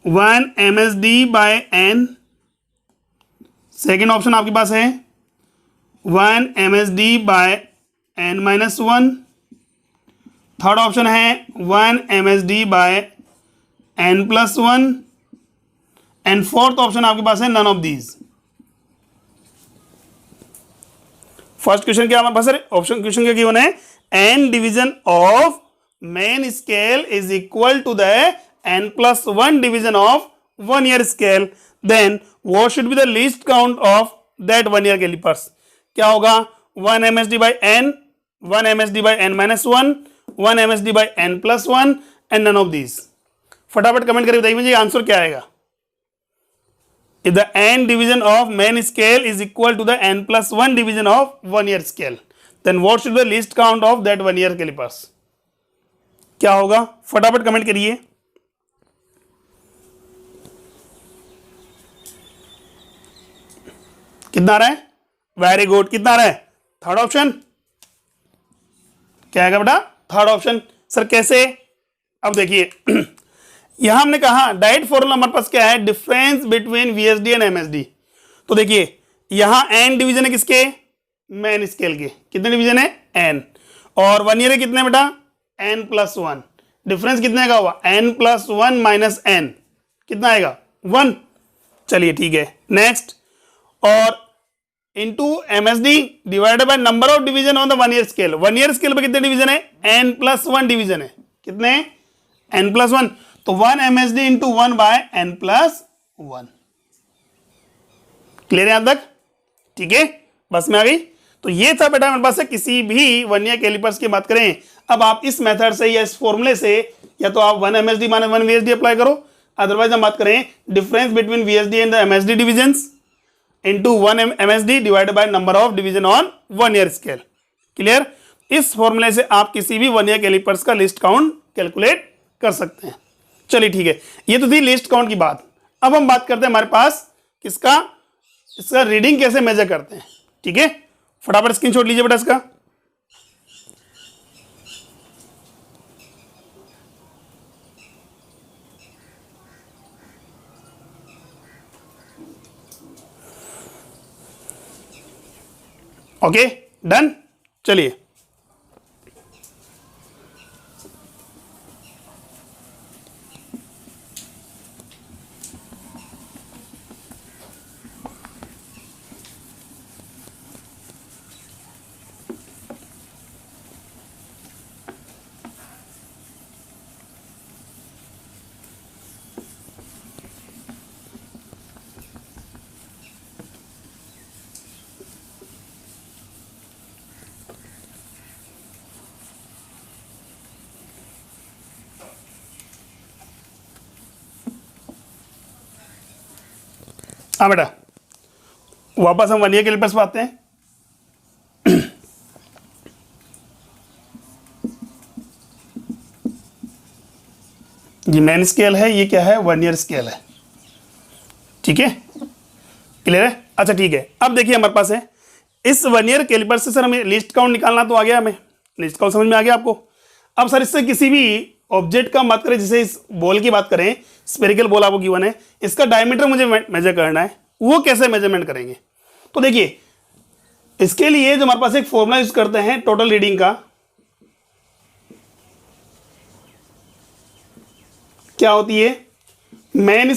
1 MSD by n, second option आपके पास है 1 MSD by n minus 1, third option है 1 MSD by n plus 1, and fourth option आपके पास है none of these. First question क्या हमारे पास है? ऑप्शन क्वेश्चन क्या गिवन है? n division of main scale is equal to the n plus 1 division of 1 year scale. Then what should be the least count of that 1 ईयर callipers? क्या होगा? 1 MSD by n, 1 MSD by n minus 1, 1 MSD by n plus 1 and none of these. फटाफट comment करके बताइए मुझे answer क्या आएगा। If the n division of main scale is equal to the n plus 1 division of 1 year scale, then what should be the least count of that 1 year calipers? क्या होगा? फटाफट comment करिए। कितना आ रहा है? Very good. कितना आ रहा है? Third option. क्या आएगा बेटा? Third option. सर कैसे? अब देखिए यहां हमने कहा डायरेक्ट फॉर्मूला हमारे पास क्या है? Difference between VSD and MSD। तो देखिए यहां n डिवीजन है किसके? मेन स्केल के। कितने डिवीजन है? n। और 1 ईयर है कितने बेटा? n plus 1। डिफरेंस कितने का हुआ? n plus 1 minus n। कितना आएगा? 1। चलिए ठीक है, नेक्स्ट। और into MSD divided by number of division on the 1 year scale. 1 year scale पे कितने डिवीजन है? n प्लस 1 डिवीजन है। कितने? n plus 1। तो 1 MSD into 1 by n plus 1। Clear है यहां तक? ठीक है, बस में आ गई। तो ये था बेटा हमारे पास है किसी भी 1 ईयर कैलिपर्स की बात करें। अब आप इस मेथड से या इस फॉर्मूले से या तो आप 1 MSD माइनस 1 VSD अप्लाई करो, अदरवाइज हम बात करें difference between VSD and the MSD divisions into 1 MSD divided by number of division on 1 year scale. Clear? इस फॉर्मूले से आप किसी भी 1 ईयर कैलिपर्स का लिस्ट काउंट कैलकुलेट कर सकते हैं। चलिए ठीक है, ये तो थी लिस्ट काउंट की बात। अब हम बात करते हैं हमारे पास किसका? इसका रीडिंग कैसे मेजर करते हैं। ठीक है, फटाफट स्क्रीनशॉट लीजिए बेटा इसका। Okay done. चलिए हाँ बेटा, वापस हम 1 ईयर कैलिपर्स पे आते हैं। ये मेन स्केल है, ये क्या है? 1 ईयर स्केल है। ठीक है, क्लियर है? अच्छा ठीक है, अब देखिए हमारे पास है इस 1 ईयर कैलिपर से सर हमें लिस्ट काउंट निकालना तो आ गया, हमें लिस्ट काउंट समझ में आ गया आपको। अब सर इससे किसी भी ऑब्जेक्ट का बात करें, जैसे इस बॉल की बात करें, स्फेरिकल बॉल आपको गिवन है, इसका डायमीटर मुझे मेजर करना है, वो कैसे मेजरमेंट करेंगे? तो देखिए इसके लिए जो हमारे पास एक फॉर्मूला यूज करते हैं टोटल रीडिंग का, क्या होती है? Main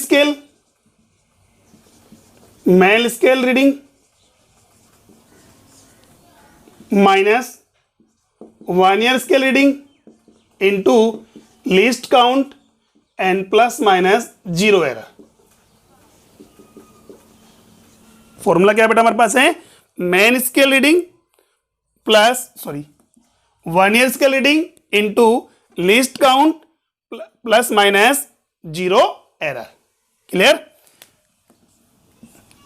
scale reading minus 1 year scale reading into least count and plus minus 0 error. Formula क्या बेटा हमारे पास है, main scale reading one year scale reading into least count plus minus zero error. Clear.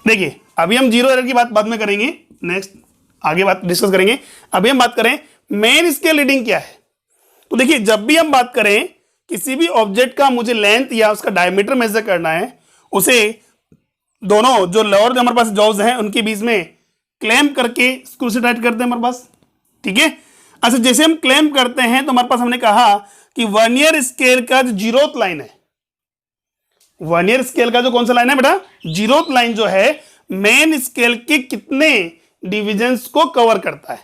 देखिए अभी हम जीरो एरर की बात बाद में करेंगे, नेक्स्ट आगे बात डिस्कस करेंगे। अभी हम बात करें मेन स्केल रीडिंग क्या है। तो देखिए जब भी हम बात करें किसी भी ऑब्जेक्ट का मुझे लेंथ या उसका डायमीटर मेजर करना है, उसे दोनों जो लोअर जो हमारे पास जॉब्स हैं उनके बीच में क्लैंप करके स्क्रू से टाइट करते हैं हमारे पास। ठीक है। अच्छा जैसे हम क्लैंप करते हैं तो हमारे पास हमने कहा कि वन ईयर स्केल का जो जीरोथ लाइन है, वन ईयर स्केल का जो कौन सा लाइन है बेटा, जीरोथ लाइन जो है मेन स्केल के कितने डिविजन्स को कवर करता है।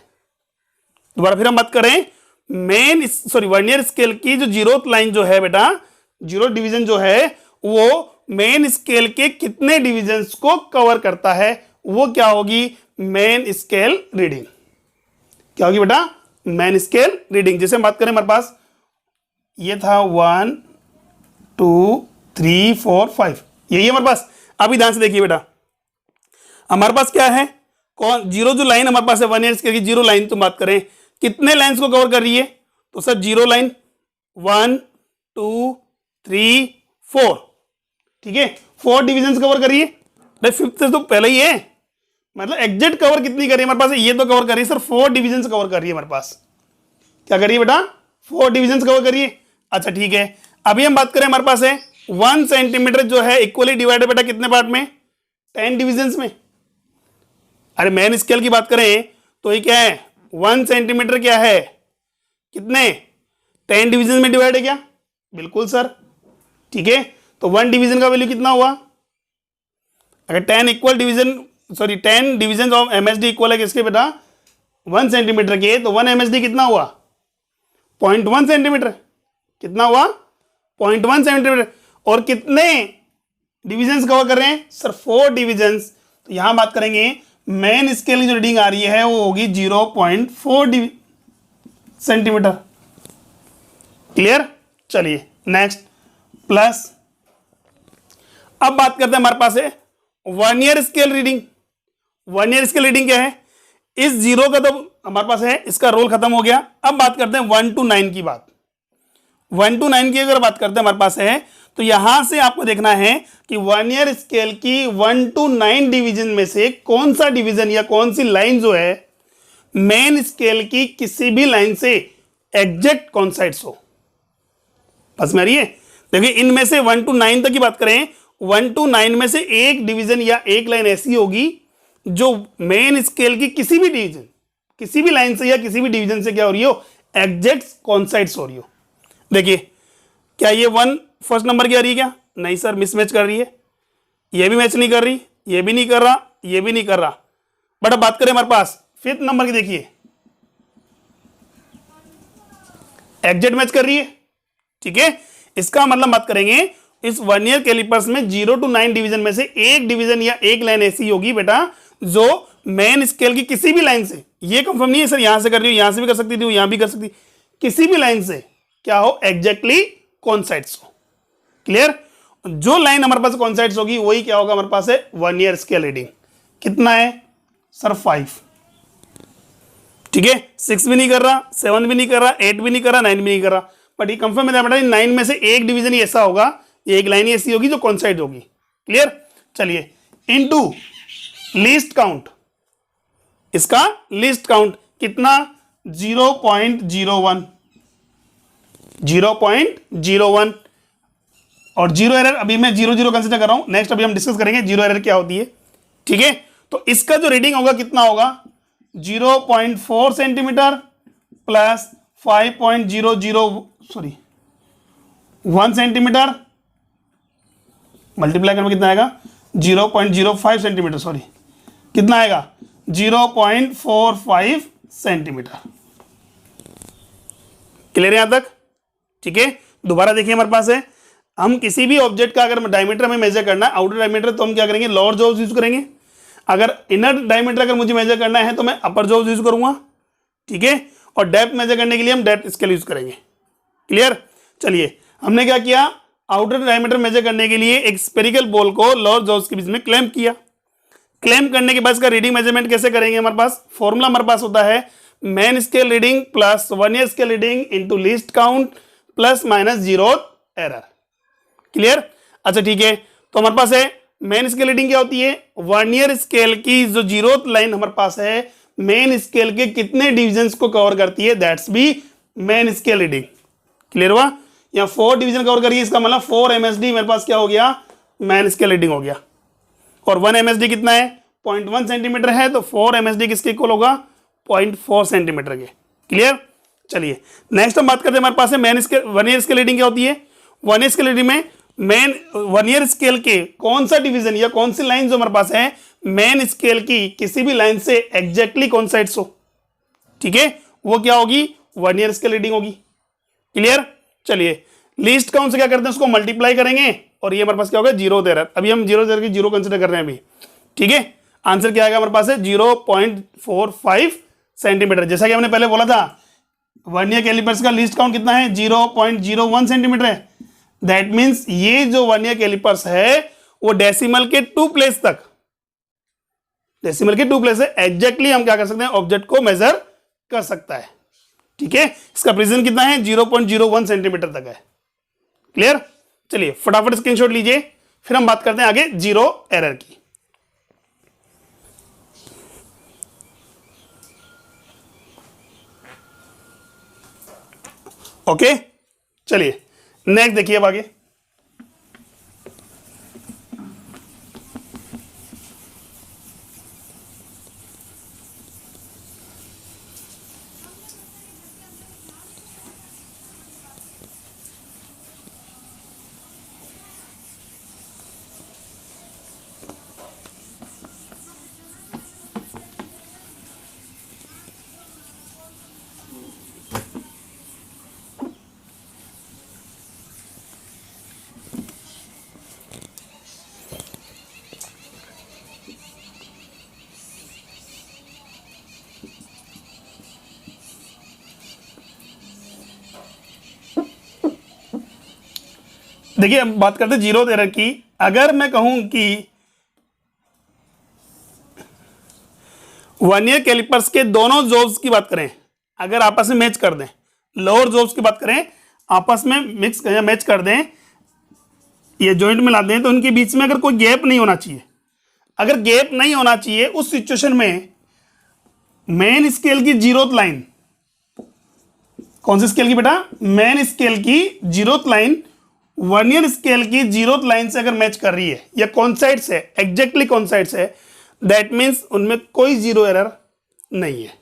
दोबारा फिर हम बात करें वन ईयर स्केल की जो जीरोथ लाइन जो है बेटा, जीरो डिवीजन जो है वो मेन स्केल के कितने डिविजन्स को कवर करता है, वो क्या होगी, मेन स्केल रीडिंग। क्या होगी बेटा, मेन स्केल रीडिंग। जैसे हम बात करें हमारे पास ये था 1 2 3 4 5, यही है हमारे पास। अभी ध्यान से देखिए बेटा, हमारे पास क्या है, कौन जीरो जो लाइन हमारे पास है वन ईयर स्केल की जीरो लाइन, तो बात करें कितने लाइंस को कवर कर रही है, तो सर जीरो लाइन 1 2 3 4, ठीक है, 4 डिविजन कवर करिए। अरे फिफ्थ से तो पहले ही है, मतलब एग्जैक्ट कवर कितनी करी है हमारे पास, ये तो कवर करिए सर 4 डिविजन कवर कर रही है हमारे पास। क्या करिए बेटा, 4 डिविजन कवर करिए। अच्छा ठीक है, अभी हम बात करें हमारे पास है 1 सेंटीमीटर जो है इक्वली डिवाइडेड बेटा कितने पार्ट में, 10 डिविजन में। अरे मेन स्केल की बात करें तो ये क्या है, 1 सेंटीमीटर क्या है, कितने 10 डिविजन में डिवाइड है क्या, बिल्कुल सर। ठीक है, तो 1 डिवीजन का वैल्यू कितना हुआ, अगर 10 डिवीजन ऑफ एमएसडी इक्वल है किसके बेटा, 1 सेंटीमीटर के, तो 1 एमएसडी कितना हुआ, 0.1 सेंटीमीटर। कितना हुआ, 0.1 सेंटीमीटर। और कितने डिविजन कवर कर रहे हैं सर, 4 डिविजन। तो यहां बात करेंगे मेन स्केल की जो रीडिंग आ रही है वो होगी 0.4 सेंटीमीटर। क्लियर। चलिए नेक्स्ट प्लस, अब बात करते हैं हमारे पास है 1 year scale reading. 1 year scale reading क्या है, इस जीरो का तो हमारे पास है, इसका रोल खत्म हो गया। अब बात करते हैं 1 to 9 की बात। 1 to 9 की अगर बात करते हैं हमारे पास है, तो यहां से आपको देखना है कि 1 ईयर स्केल की 1 to 9 डिवीजन में से कौन सा डिवीजन या कौन सी लाइन जो है मेन स्केल की किसी भी लाइन से एग्जैक्ट कॉन्साइड्स हो। बस में आ रही है। देखिए इनमें से 1 to 9 तक की बात करें, 1 to 9 में से एक डिवीजन या एक लाइन ऐसी होगी जो मेन स्केल की किसी भी डिवीजन, किसी भी लाइन से या किसी भी डिवीजन से क्या हो रही हो, एग्जैक्ट कॉन्साइड्स हो रही हो। देखिए क्या ये 1 फर्स्ट नंबर की आ रही है क्या, नहीं सर, मिसमैच कर रही है। ये भी मैच नहीं कर रही, ये भी नहीं कर रहा, ये भी नहीं कर रहा। बट अब बात करें हमारे पास 5th नंबर की, देखिए एग्जैक्ट मैच कर रही है। ठीक है, इसका मतलब बात करेंगे इस 1 ईयर कैलिपर्स में 0 to 9 डिवीजन में से एक डिवीजन या एक लाइन ऐसी होगी बेटा जो मेन स्केल की किसी भी लाइन से, ये कंफर्म नहीं है सर यहां से कर रही हो, यहां से भी कर सकती थी, यहां भी कर सकती, किसी भी लाइन से क्या हो, एग्जैक्टली कॉन्साइड्स हो। क्लियर। जो लाइन हमारे पास कॉन्साइड्स होगी वही क्या होगा हमारे पास है 1 ईयर स्केल रीडिंग। कितना है सर, 5। ठीक है, 6 भी नहीं कर रहा, 7 भी नहीं कर रहा, 8 भी नहीं कर रहा, 9 भी नहीं कर रहा। बट ये कंफर्म है बेटा 9 में से एक डिवीजन ही ऐसा होगा, एक लाइन ही ऐसी होगी जो कॉन्साइड होगी। क्लियर। चलिए इनटू लीस्ट काउंट, इसका लीस्ट काउंट कितना, 0.01 और जीरो एरर अभी मैं 0 कंसीडर कर रहा हूं, नेक्स्ट अभी हम डिस्कस करेंगे जीरो एरर क्या होती है। ठीक है, तो इसका जो रीडिंग होगा कितना होगा, 0.4 सेंटीमीटर प्लस 1 सेंटीमीटर मल्टीप्लाई करने में कितना आएगा, 0.05 सेंटीमीटर, सॉरी कितना आएगा 0.45 सेंटीमीटर। क्लियर है यहां तक। ठीक है, दोबारा देखिए हमारे पास है, हम किसी भी ऑब्जेक्ट का अगर डायमीटर में मेजर करना है, आउटर डायमीटर, तो हम क्या करेंगे, लोअर जॉब्स यूज करेंगे। अगर इनर डायमीटर अगर मुझे मेजर करना है तो मैं अपर जॉब्स यूज करूंगा। ठीक है, और डेप्थ मेजर करने के लिए हम डेप्थ स्केल यूज करेंगे। क्लियर। चलिए हमने क्या किया, आउटर डायमीटर मेजर करने के लिए एक स्पेरिकल बॉल को लोअर जॉब्स के बीच में क्लैंप किया। क्लेम करने के बाद इसका रीडिंग मेजरमेंट कैसे करेंगे? हमारे पास फॉर्मूला हमारे पास होता है main scale reading plus 1 year scale reading into least count plus minus zero error. Clear? अच्छा ठीक है, तो हमारे पास है मेन स्केल रीडिंग क्या होती है? 1 ईयर स्केल की जो जीरोथ लाइन हमारे पास है मेन स्केल के कितने डिविजन्स को कवर करती है, that's B main scale reading. Clear हुआ? या 4 डिवीजन कवर करिए, इसका मतलब 4 MSD मेरे पास क्या हो गया? मेन स्केल रीडिंग हो गया। और 1 MSD कितना है? 0.1 सेंटीमीटर है, तो 4 MSD किसके इक्वल होगा? 0.4 सेंटीमीटर के। क्लियर? चलिए नेक्स्ट हम बात करते हैं, हमारे पास है main scale 1 year scale reading क्या होती है? 1 ईयर स्केल रीडिंग में मेन 1 ईयर स्केल के कौन सा डिवीजन या कौन सी लाइन जो हमारे पास है मेन स्केल की किसी भी लाइन से एग्जैक्टली कोइंसाइड्स हो, ठीक है, वो क्या होगी? 1 ईयर स्केल रीडिंग होगी। क्लियर? चलिए लीस्ट काउंट से क्या करते हैं, उसको मल्टीप्लाई करेंगे और ये हमारे पास क्या होगा? Zero error. अभी हम जीरो एरर की जीरो कंसिडर कर रहे हैं अभी, ठीक है। आंसर क्या आएगा हमारे पास है? 0.45 सेंटीमीटर। जैसा कि हमने पहले बोला था 1 ईयर कैलिपर्स का लीस्ट काउंट कितना है? 0.01 सेंटीमीटर है। दैट मीन्स ये जो 1 ईयर कैलिपर्स है वो डेसिमल के 2 प्लेस तक, डेसिमल के 2 प्लेस है एग्जैक्टली हम क्या कर सकते हैं? ऑब्जेक्ट को मेजर कर सकता है, ठीक है। इसका प्रिसीजन कितना है? 0.01 सेंटीमीटर तक है। क्लियर? चलिए फटाफट स्क्रीनशॉट लीजिए, फिर हम बात करते हैं आगे जीरो एरर की। ओके चलिए नेक्स्ट देखिए अब आगे। देखिए अब बात करते हैं जीरो एरर की। अगर मैं कहूं कि 1 ईयर कैलिपर्स के दोनों जॉब्स की बात करें, अगर आपस में मैच कर दें, लोअर जॉब्स की बात करें, आपस में मिक्स या मैच कर दें, ये जॉइंट मिला दें, तो उनके बीच में अगर कोई गैप नहीं होना चाहिए। अगर गैप नहीं होना चाहिए उस सिचुएशन में मेन स्केल की जीरोथ लाइन, कौन सी स्केल की बेटा? मेन स्केल की जीरोथ लाइन 1 ईयर स्केल की जीरोथ लाइन से अगर मैच कर रही है या कॉन्साइड्स है, एग्जैक्टली कॉन्साइड्स है, दैट मीन्स उनमें कोई जीरो एरर नहीं है,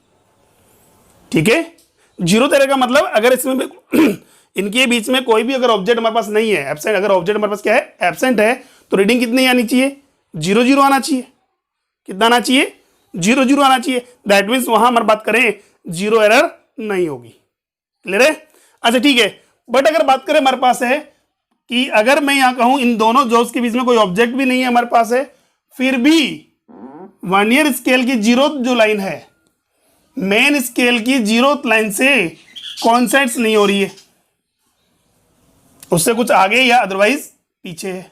ठीक है। जीरो एरर का मतलब अगर इसमें इनके बीच में कोई भी अगर ऑब्जेक्ट हमारे पास नहीं है, एब्सेंट, अगर ऑब्जेक्ट हमारे पास क्या है? एब्सेंट है, तो रीडिंग कितनी आनी चाहिए? 0 0 आना चाहिए। कितना आना चाहिए? 0 0 आना चाहिए। दैट मीन्स वहां हमारी बात करें जीरो एरर नहीं होगी। क्लियर है? अच्छा ठीक है, बट अगर बात करें हमारे पास है कि अगर मैं यहां कहूं इन दोनों जॉब्स के बीच में कोई ऑब्जेक्ट भी नहीं है हमारे पास है, फिर भी 1 ईयर स्केल की जीरोथ जो लाइन है मेन स्केल की जीरोथ लाइन से कॉन्साइड्स नहीं हो रही है, उससे कुछ आगे या अदरवाइज पीछे है,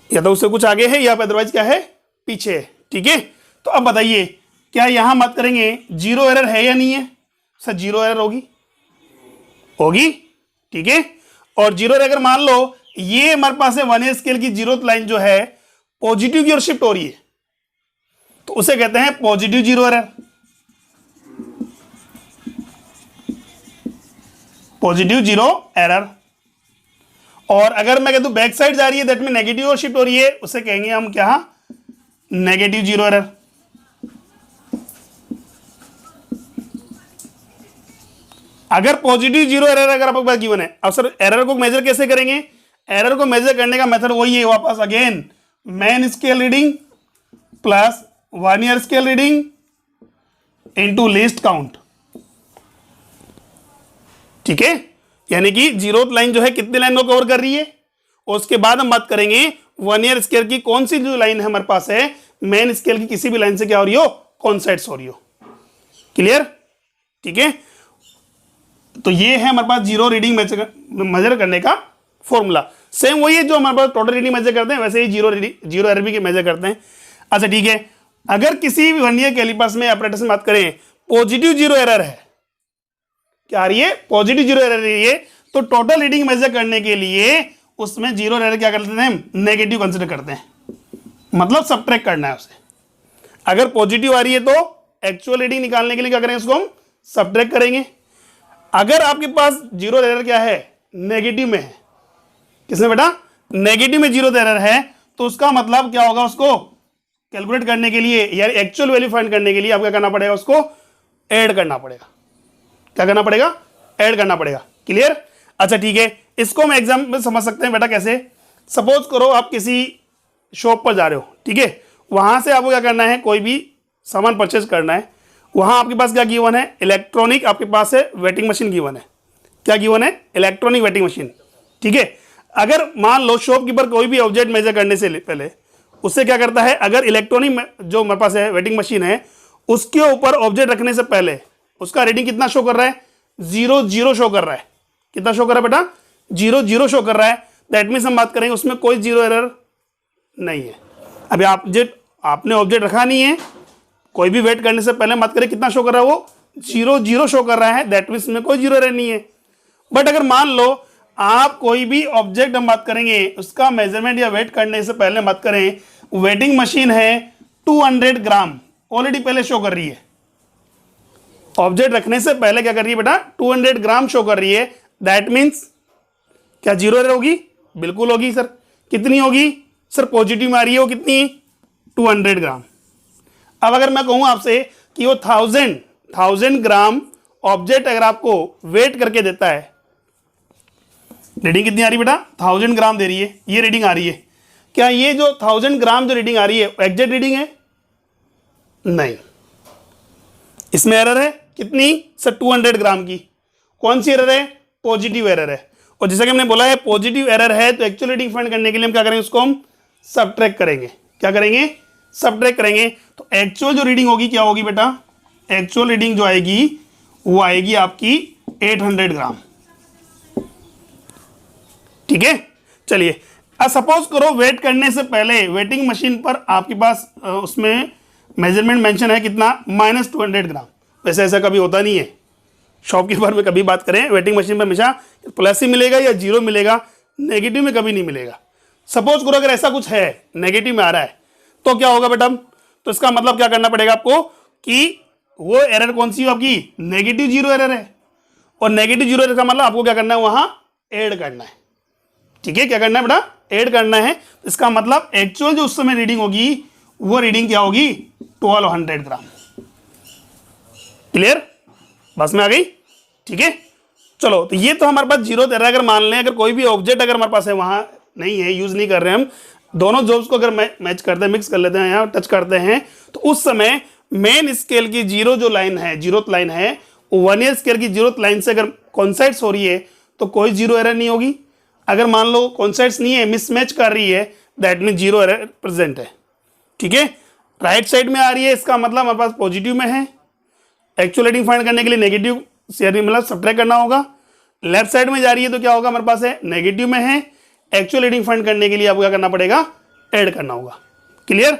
या तो उससे कुछ आगे है या अदरवाइज क्या है? पीछे है, ठीक है। तो अब बताइए क्या यहां बात करेंगे जीरो एरर है या नहीं है? सर जीरो एरर होगी, होगी, ठीक है। और जीरो एरर अगर मान लो ये हमारे पास है 1 ईयर स्केल की जीरोथ लाइन जो है पॉजिटिव की ओर शिफ्ट हो रही है, तो उसे कहते हैं positive zero error, positive zero error. और अगर मैं कह दूं बैक साइड जा रही है, दैट में नेगेटिव ओर शिफ्ट हो रही है, उसे कहेंगे हम क्या? Negative zero error. अगर पॉजिटिव जीरो एरर अगर आपके पास गिवन है, अब सर एरर को मेजर कैसे करेंगे? एरर को मेजर करने का मेथड वही है वापस again, main scale reading plus 1 year scale reading into least count, ठीक है। यानी कि जीरोथ लाइन जो है कितने लाइन को कवर कर रही है, और उसके बाद हम बात करेंगे 1 ईयर स्केल की कौन सी जो लाइन है हमारे पास है मेन स्केल की किसी भी लाइन से क्या हो रही हो? कॉन्साइड्स हो रही हो। क्लियर? ठीक है। तो ये है हमारे पास जीरो रीडिंग मेजर करने का फॉर्मूला सेम वही है जो हमारे पास टोटल रीडिंग मेजर करते हैं, वैसे ही जीरो एरर भी मेजर करते हैं। अच्छा ठीक है, अगर किसी भी वर्नियर कैलिपर्स में ऑपरेटर में बात करें पॉजिटिव जीरो एरर है, क्या आ रही है, पॉजिटिव जीरो एरर रही है, तो टोटल रीडिंग मेजर करने के लिए उसमें जीरो एरर क्या करते हैं, नेगेटिव कंसिडर करते हैं, मतलब सबट्रैक्ट करना है उसे। अगर पॉजिटिव आ रही है तो एक्चुअल रीडिंग निकालने के लिए क्या करेंगे, उसको हम सबट्रैक्ट करेंगे। अगर आपके पास जीरो एरर क्या है, नेगेटिव में है, किसमें बेटा, नेगेटिव में जीरो एरर है, तो उसका मतलब क्या होगा, उसको कैलकुलेट करने के लिए या एक्चुअल वैल्यू फाइंड करने के लिए आपको क्या करना पड़ेगा, उसको ऐड करना पड़ेगा। क्या करना पड़ेगा, ऐड करना पड़ेगा। क्लियर। अच्छा ठीक है, इसको हम एग्जाम में समझ सकते हैं बेटा कैसे। सपोज करो आप किसी शॉप पर जा रहे हो, ठीक है, वहां से आपको क्या करना है, कोई भी सामान परचेज करना है, वहां आपके पास क्या गिवन है, इलेक्ट्रॉनिक आपके पास है वेटिंग मशीन गिवन है। क्या गिवन है, इलेक्ट्रॉनिक वेटिंग मशीन। ठीक है, अगर मान लो शॉपकीपर कोई भी ऑब्जेक्ट मेजर करने से पहले उससे क्या करता है, अगर इलेक्ट्रॉनिक जो मेरे पास है वेटिंग मशीन है, उसके ऊपर ऑब्जेक्ट रखने से पहले उसका रीडिंग कितना शो कर रहा है, 0 शो कर रहा है। कितना शो कर रहा है बेटा, 0 शो कर रहा है। दैट मीन्स हम बात करेंगे उसमें कोई जीरो एरर नहीं है। अभी आपने ऑब्जेक्ट रखा नहीं है, कोई भी वेट करने से पहले बात करें कितना शो कर रहा है, वो 0 शो कर रहा है, दैट मीन्स में कोई जीरो एरर नहीं है। बट अगर मान लो आप कोई भी ऑब्जेक्ट हम बात करेंगे उसका मेजरमेंट या वेट करने से पहले बात करें, वेटिंग मशीन है 200 ग्राम ऑलरेडी पहले शो कर रही है, ऑब्जेक्ट रखने से पहले क्या कर रही है बेटा, 200 ग्राम शो कर रही है। दैट मीन्स क्या जीरो एरर होगी, बिल्कुल होगी सर। कितनी होगी सर, पॉजिटिव में आ रही है वो कितनी, 200 ग्राम। अब अगर मैं कहूं आपसे कि वो 1000 ग्राम ऑब्जेक्ट अगर आपको वेट करके देता है, रीडिंग कितनी आ रही है बेटा, 1000 ग्राम दे रही है, ये रीडिंग आ रही है। क्या ये जो 1000 ग्राम जो रीडिंग आ रही है एग्जैक्ट रीडिंग है, नहीं, इसमें एरर है कितनी सर, 200 ग्राम की। कौन सी एरर है, पॉजिटिव एरर है। और जैसा कि हमने बोला है पॉजिटिव एरर है तो एक्चुअल रीडिंग फाइंड करने के लिए हम क्या करेंगे, उसको हम सबट्रैक्ट करेंगे। क्या करेंगे, सबट्रैक्ट करेंगे। तो एक्चुअल जो रीडिंग होगी क्या होगी बेटा, एक्चुअल रीडिंग जो आएगी वो आएगी आपकी 800 ग्राम। ठीक है, चलिए अब सपोज करो वेट करने से पहले वेटिंग मशीन पर आपके पास उसमें मेजरमेंट मेंशन है कितना, -200 ग्राम। वैसे ऐसा कभी होता नहीं है, शॉपकीपर में कभी बात करें वेटिंग मशीन पर हमेशा प्लस ही मिलेगा या जीरो मिलेगा, नेगेटिव में कभी नहीं मिलेगा। सपोज करो अगर ऐसा कुछ है नेगेटिव में आ रहा है तो क्या होगा बेटा, तो इसका मतलब क्या करना पड़ेगा आपको कि वो एरर कौन सी हो आपकी, नेगेटिव जीरो एरर है। और नेगेटिव जीरो एरर का मतलब आपको क्या करना है, वहां ऐड करना है। ठीक है, क्या करना है बेटा, ऐड करना है। इसका मतलब एक्चुअल जो उस समय रीडिंग होगी वो रीडिंग क्या होगी, 1200 ग्राम। क्लियर, बस में आ गई। ठीक है, चलो तो ये तो हमारे पास जीरो एरर। अगर मान लें अगर कोई भी ऑब्जेक्ट अगर हमारे पास है वहां नहीं है, यूज नहीं कर रहे हैं हम, दोनों जॉब्स को अगर मैच करते हैं, मिक्स कर लेते हैं या टच करते हैं, तो उस समय मेन स्केल की जीरो जो लाइन है, जीरोथ लाइन है, वर्नियर स्केल की जीरोथ लाइन से अगर कॉन्साइड्स हो रही है तो कोई जीरो एरर नहीं होगी। अगर मान लो कॉन्साइड्स नहीं है, मिसमैच कर रही है, that mean zero error present है। ठीक है, राइट साइड में आ रही है इसका मतलब हमारे पास पॉजिटिव में है, एक्चुअल रीडिंग फाइंड करने के लिए नेगेटिव से मतलब सब्ट्रैक्ट करना होगा। लेफ्ट साइड में जा रही है तो क्या होगा, हमारे पास है नेगेटिव में है, एक्चुअल रीडिंग फाइंड करने के लिए आपको क्या करना पड़ेगा, ऐड करना होगा। क्लियर,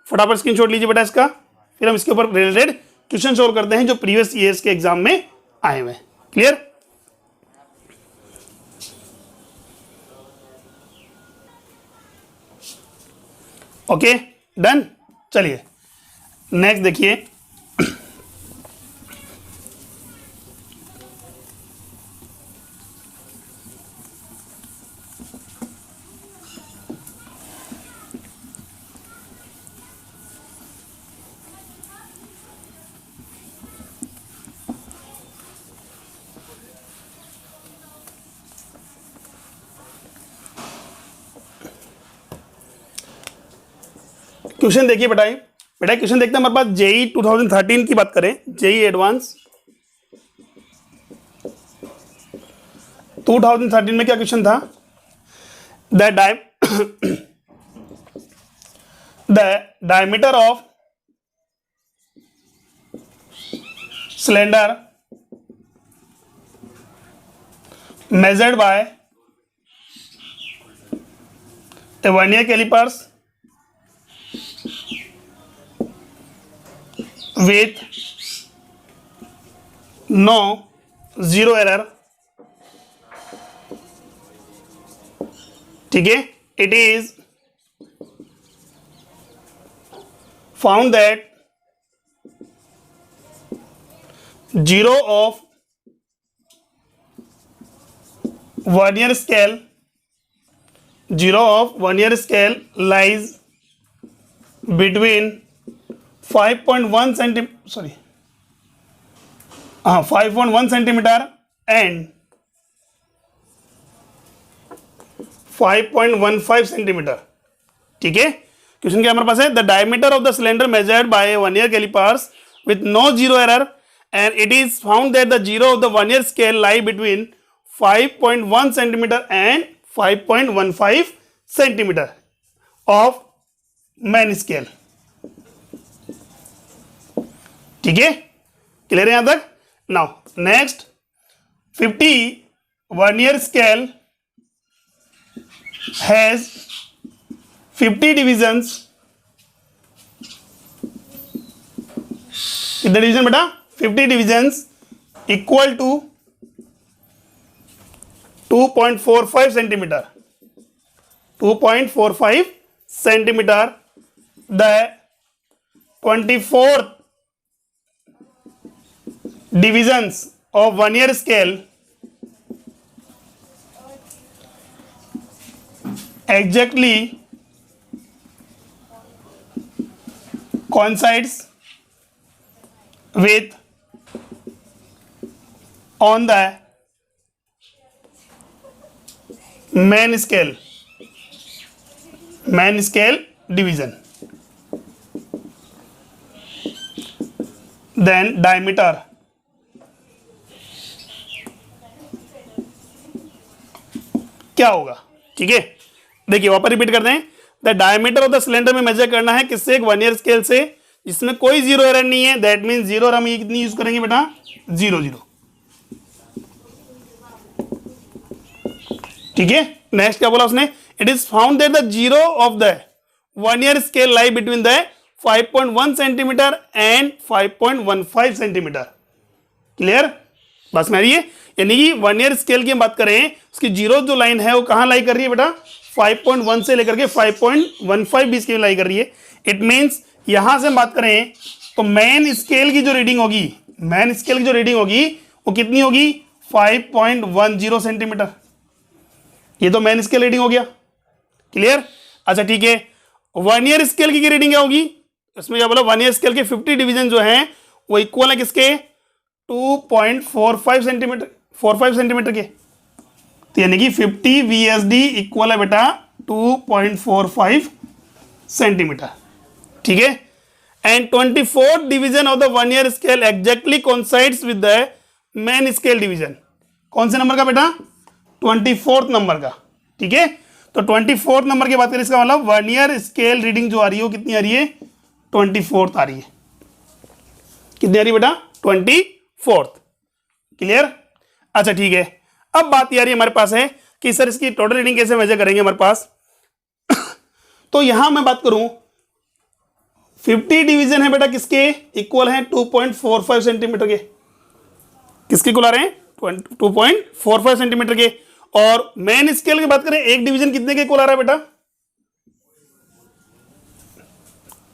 फटाफट स्क्रीनशॉट लीजिए बेटा इसका, फिर हम इसके ऊपर रिलेटेड क्वेश्चन सोल्व करते हैं जो प्रीवियस ईयर्स के एग्जाम में आए हुए। Clear, okay done. चलिए नेक्स्ट देखिए, क्वेश्चन देखिए बेटा, बेटा क्वेश्चन देखते हैं हमारे पास जेई 2013 की बात करें, जेई एडवांस 2013 में क्या क्वेश्चन था, the diameter of cylinder measured by A vernier calipers with no zero error, ठीक है, it is found that zero of vernier scale lies between 5.1 centimeter and 5.15 centimetre, ठीक है। क्वेश्चन क्या हमारे पास है, the diameter of the cylinder measured by vernier callipers with no zero error and it is found that the zero of the vernier scale lie between 5.1 centimetre and 5.15 centimetre of main scale, ठीक है, क्लियर है यहां तक। Now next 50 vernier scale has 50 divisions, कितने division बेटा, 50 divisions equal to 2.45 centimetre, 2.45 centimetre. The 24th divisions of vernier scale exactly coincides with on the main scale division. Then diameter क्या होगा, ठीक है, देखिए वापस रिपीट करते हैं। The diameter of the cylinder में मेजर करना है किससे, एक वर्नियर स्केल से जिसमें कोई जीरो एरर नहीं है, दैट मींस जीरो, और हम ये कितनी यूज करेंगे बेटा, 0 ठीक है। नेक्स्ट क्या बोला उसने, it is found that the zero of the vernier scale lie between the 5.1 centimetre and 5.15 centimetre, clear, बस में ये, यानी कि वर्नियर स्केल की हम बात करें उसकी जीरो जो लाइन है वो कहां लाई कर रही है बेटा, 5.1 से लेकर के 5.15 बीच की लाई कर रही है। इट मींस यहां से हम बात करें तो मेन स्केल की जो रीडिंग होगी, वो कितनी होगी, 5.10 सेंटीमीटर। ये तो मेन स्केल रीडिंग हो गया, क्लियर। अच्छा ठीक है, वर्नियर स्केल की रीडिंग क्या होगी, इसमें क्या बोला, वर्नियर स्केल के 50 डिवीजन जो हैं वो इक्वल है किसके, 2.45 सेंटीमीटर के, तो यानी कि 50 VSD इक्वल है बेटा 2.45 सेंटीमीटर, ठीक है। And 24th division of the vernier scale exactly coincides with the main scale division, कौन से नंबर का बेटा, 24th नंबर का, ठीक है। तो 24th नंबर की बात करें, इसका मतलब वर्नियर स्केल रीडिंग जो आ रही है वो कितनी आ रही है, 24th आ रही है, कितनी आ रही है बेटा, 24th, क्लियर। अच्छा ठीक है, अब बात ये आ रही है हमारे पास है कि सर इसकी टोटल रीडिंग कैसे मेजर करेंगे हमारे पास तो यहां मैं बात करूं 50 डिवीजन है बेटा किसके इक्वल है, 2.45 सेंटीमीटर के, किसके इक्वल आ रहे हैं, 2.45 सेंटीमीटर के। और मेन स्केल की बात करें, एक डिवीजन कितने के इक्वल आ रहा है बेटा,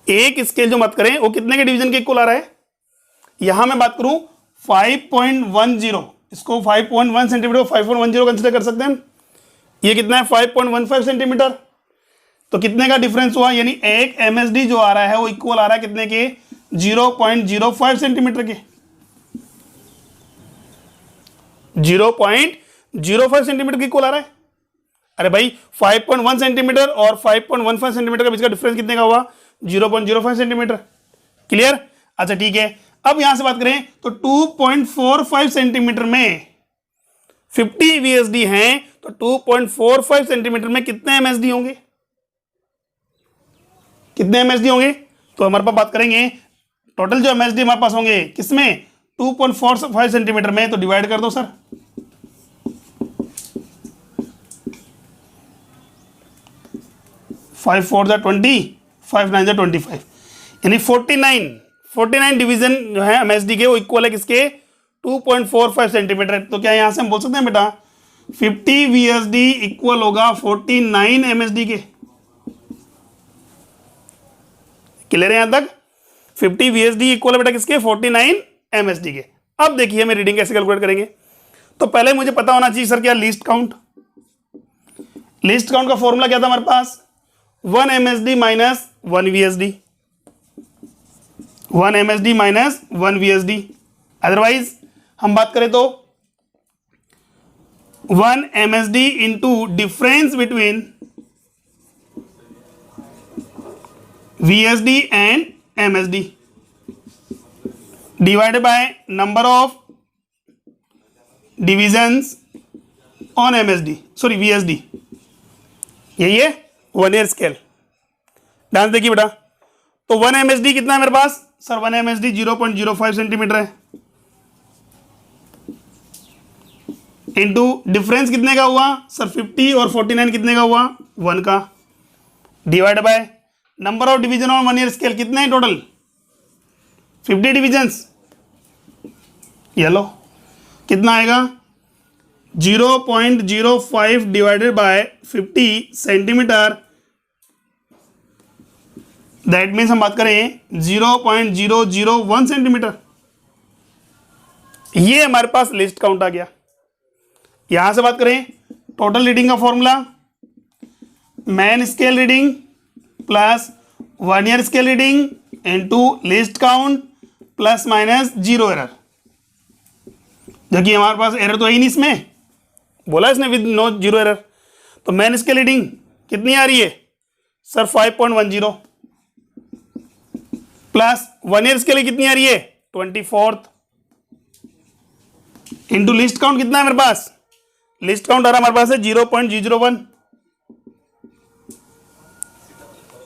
एक स्केल जो बात करें वो कितने के डिवीजन के इक्वल आ रहा है, यहां मैं बात करूं 5.10, इसको 5.1 सेंटीमीटर 5.10 कंसिडर कर सकते हैं हम। ये कितना है 5.15 सेंटीमीटर, तो कितने का डिफरेंस हुआ, यानी एक MSD जो आ रहा है वो इक्वल आ रहा है कितने के, 0.05 सेंटीमीटर के, 0.05 सेंटीमीटर के इक्वल आ रहा है। अरे भाई 5.1 सेंटीमीटर और 5.15 सेंटीमीटर के बीच का डिफरेंस कितने का हुआ, 0.05 सेंटीमीटर, क्लियर। अच्छा ठीक है, अब यहां से बात करें तो 2.45 सेंटीमीटर में 50 VSD हैं, तो 2.45 सेंटीमीटर में कितने MSD होंगे, कितने MSD होंगे, तो हमारे पास बात करेंगे टोटल जो MSD हमारे पास होंगे किसमें, 2.45 सेंटीमीटर में, तो डिवाइड कर दो सर, 5 4 जा 20, 5 9 जा 25, यानी 49 डिवीजन जो है MSD के वो इक्वल है किसके 2.45 सेंटीमीटर। तो क्या यहाँ से हम बोल सकते हैं बेटा 50 VSD इक्वल होगा 49 MSD के। क्लियर है यहाँ तक? 50 VSD इक्वल है बेटा किसके 49 MSD के। अब देखिए हम रीडिंग कैसे कैलकुलेट करेंगे। तो पहले मुझे पता होना चाहिए सर क्या लीस्ट काउंट का फॉर्मूला क्या था हमारे पास 1 MSD minus 1 VSD, 1 MSD minus 1 VSD। Otherwise हम बात करें तो 1 MSD into difference between VSD and MSD divided by number of divisions on VSD। यही है 1 ईयर स्केल। ध्यान देखिए बेटा, तो 1 MSD कितना है मेरे पास सर 1 MSD 0.05 सेंटीमीटर है, इंटू डिफरेंस कितने का हुआ सर 50 और 49 कितने का हुआ 1 का, divide by number of division on 1 year scale कितने हैं टोटल 50 डिविजन्स। ये लो कितना आएगा 0.05 divided by 50 centimetre, that means हम बात करें 0.001 सेंटीमीटर। ये हमारे पास लिस्ट काउंट आ गया। यहां से बात करें टोटल रीडिंग का formula main scale reading plus 1 year scale reading into list count plus minus 0 error. देखिए हमारे पास एरर तो है ही नहीं इसमें, बोला इसने विद नो 0 एरर। तो मैन स्केल रीडिंग कितनी आ रही है सर 5.10 प्लस 1 ईयर स्केल कितनी आ रही है 24 इंटू लिस्ट काउंट कितना है मेरे पास, लिस्ट काउंट आ रहा हमारे पास है 0.001।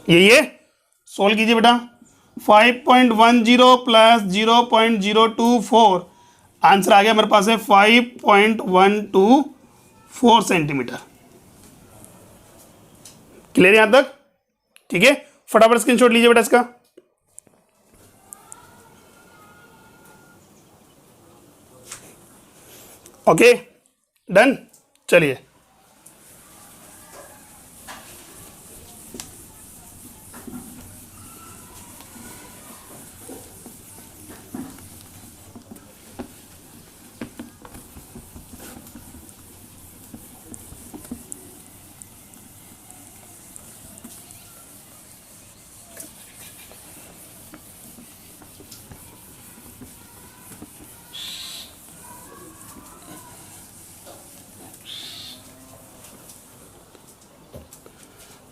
यही है, सोल्व कीजिए बेटा 5.10 प्लस 0.024 आंसर आ गया मेरे पास है 5.124 सेंटीमीटर। क्लियर यहां तक? ठीक है, फटाफट स्क्रीनशॉट लीजिए बेटा इसका। Okay done. चलिए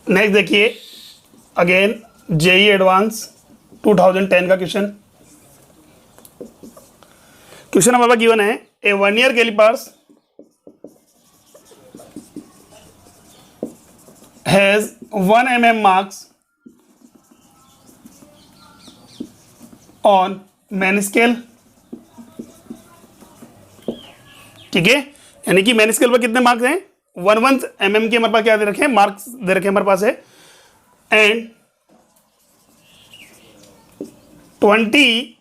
नेक्स्ट देखिए अगेन जेई एडवांस 2010 का क्वेश्चन हमारा गिवन है ए 1 ईयर callipers has 1 mm marks on main scale. ठीक है, यानी कि मैन स्केल पर कितने मार्क्स हैं 1 mm के हमारे पास क्या दे रखे हैं मार्क्स दे रखे हैं हमारे पास है, and 20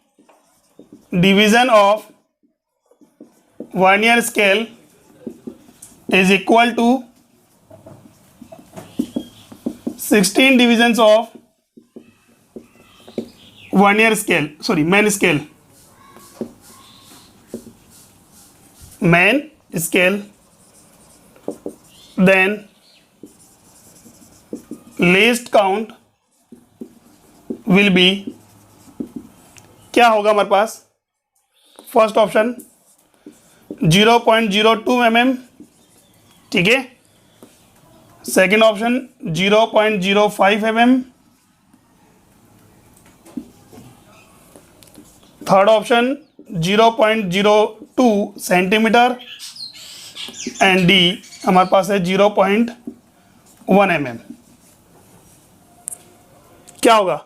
division of 1 year scale is equal to 16 divisions of 1 year scale sorry main scale then least count will be क्या होगा हमारे पास फर्स्ट ऑप्शन 0.02 mm। ठीक है, second option 0.05 mm, third option 0.02 centimetre and D हमारे पास है 0.1 mm। क्या होगा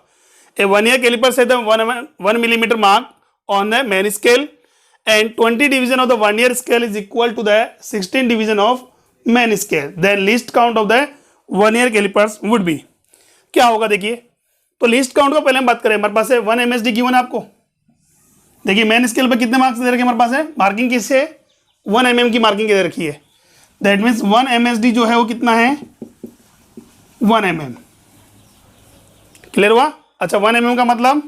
ए 1 ईयर कैलिपर से 1 millimeter mark on the main scale and 20 division of the 1 year scale is equal to the 16 division of main scale, then least count of the 1 year calipers would be। क्या होगा देखिए। तो least count का पहले हम बात करें, हमारे पास है 1 MSD गिवन है आपको। देखिए मेन स्केल पे कितने मार्क्स दे रखे हमारे पास है, मार्किंग किससे, 1 mm की मार्किंग दे रखी है। दैट मीन्स 1 MSD जो है वो कितना है, 1 mm। क्लियर हुआ। अच्छा 1 mm का मतलब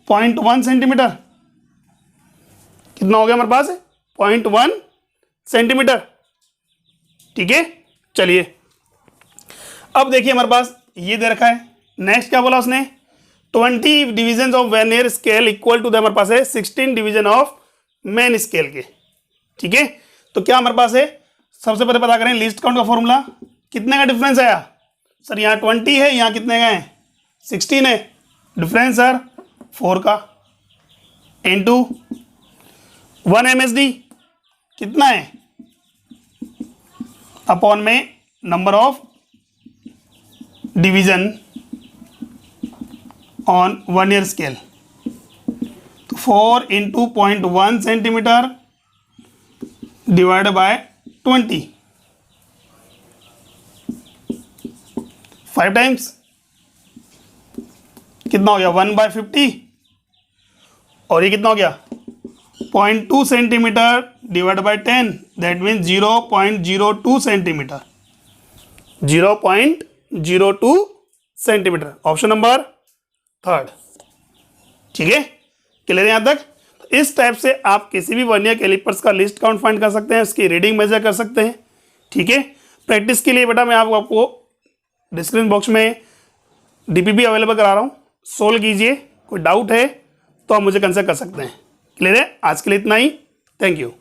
0.1 सेंटीमीटर, कितना हो गया हमारे पास, 0.1 सेंटीमीटर। ठीक है, चलिए अब देखिए हमारे पास ये दे रखा है। नेक्स्ट क्या बोला उसने, 20 division of vernier scale equal to हमारे पास है 16 डिवीजन ऑफ मेन स्केल के। ठीक है, तो क्या हमारे पास है, सबसे पहले पता करें लिस्ट काउंट का फॉर्मूला। कितने का डिफरेंस आया सर, यहाँ 20 है, यहाँ कितने का है 16 है, डिफरेंस सर 4 का, इनटू 1 MSD कितना है, अपॉन में number of division on vernier scale. तो 4 into 0.1 centimetre divide by 20, 5 times कितना हो गया 1/50, और ये कितना हो गया 0.2 centimetre divide by 10, that mean 0.02 centimetre, 0.02 centimetre, option number 3। ठीक है, क्लियर है यहाँ तक। तो इस टाइप से आप किसी भी वर्नियर कैलिपर्स का लिस्ट काउंट फाइंड कर सकते हैं, उसकी रीडिंग मेजर कर सकते हैं। ठीक है, प्रैक्टिस के लिए बेटा मैं आपको डिस्क्रिप्शन बॉक्स में DPP अवेलेबल करा रहा हूँ, सोल्व कीजिए। कोई डाउट है तो आप मुझे कंसल्ट कर सकते हैं। क्लियर है, आज के लिए इतना ही, थैंक यू।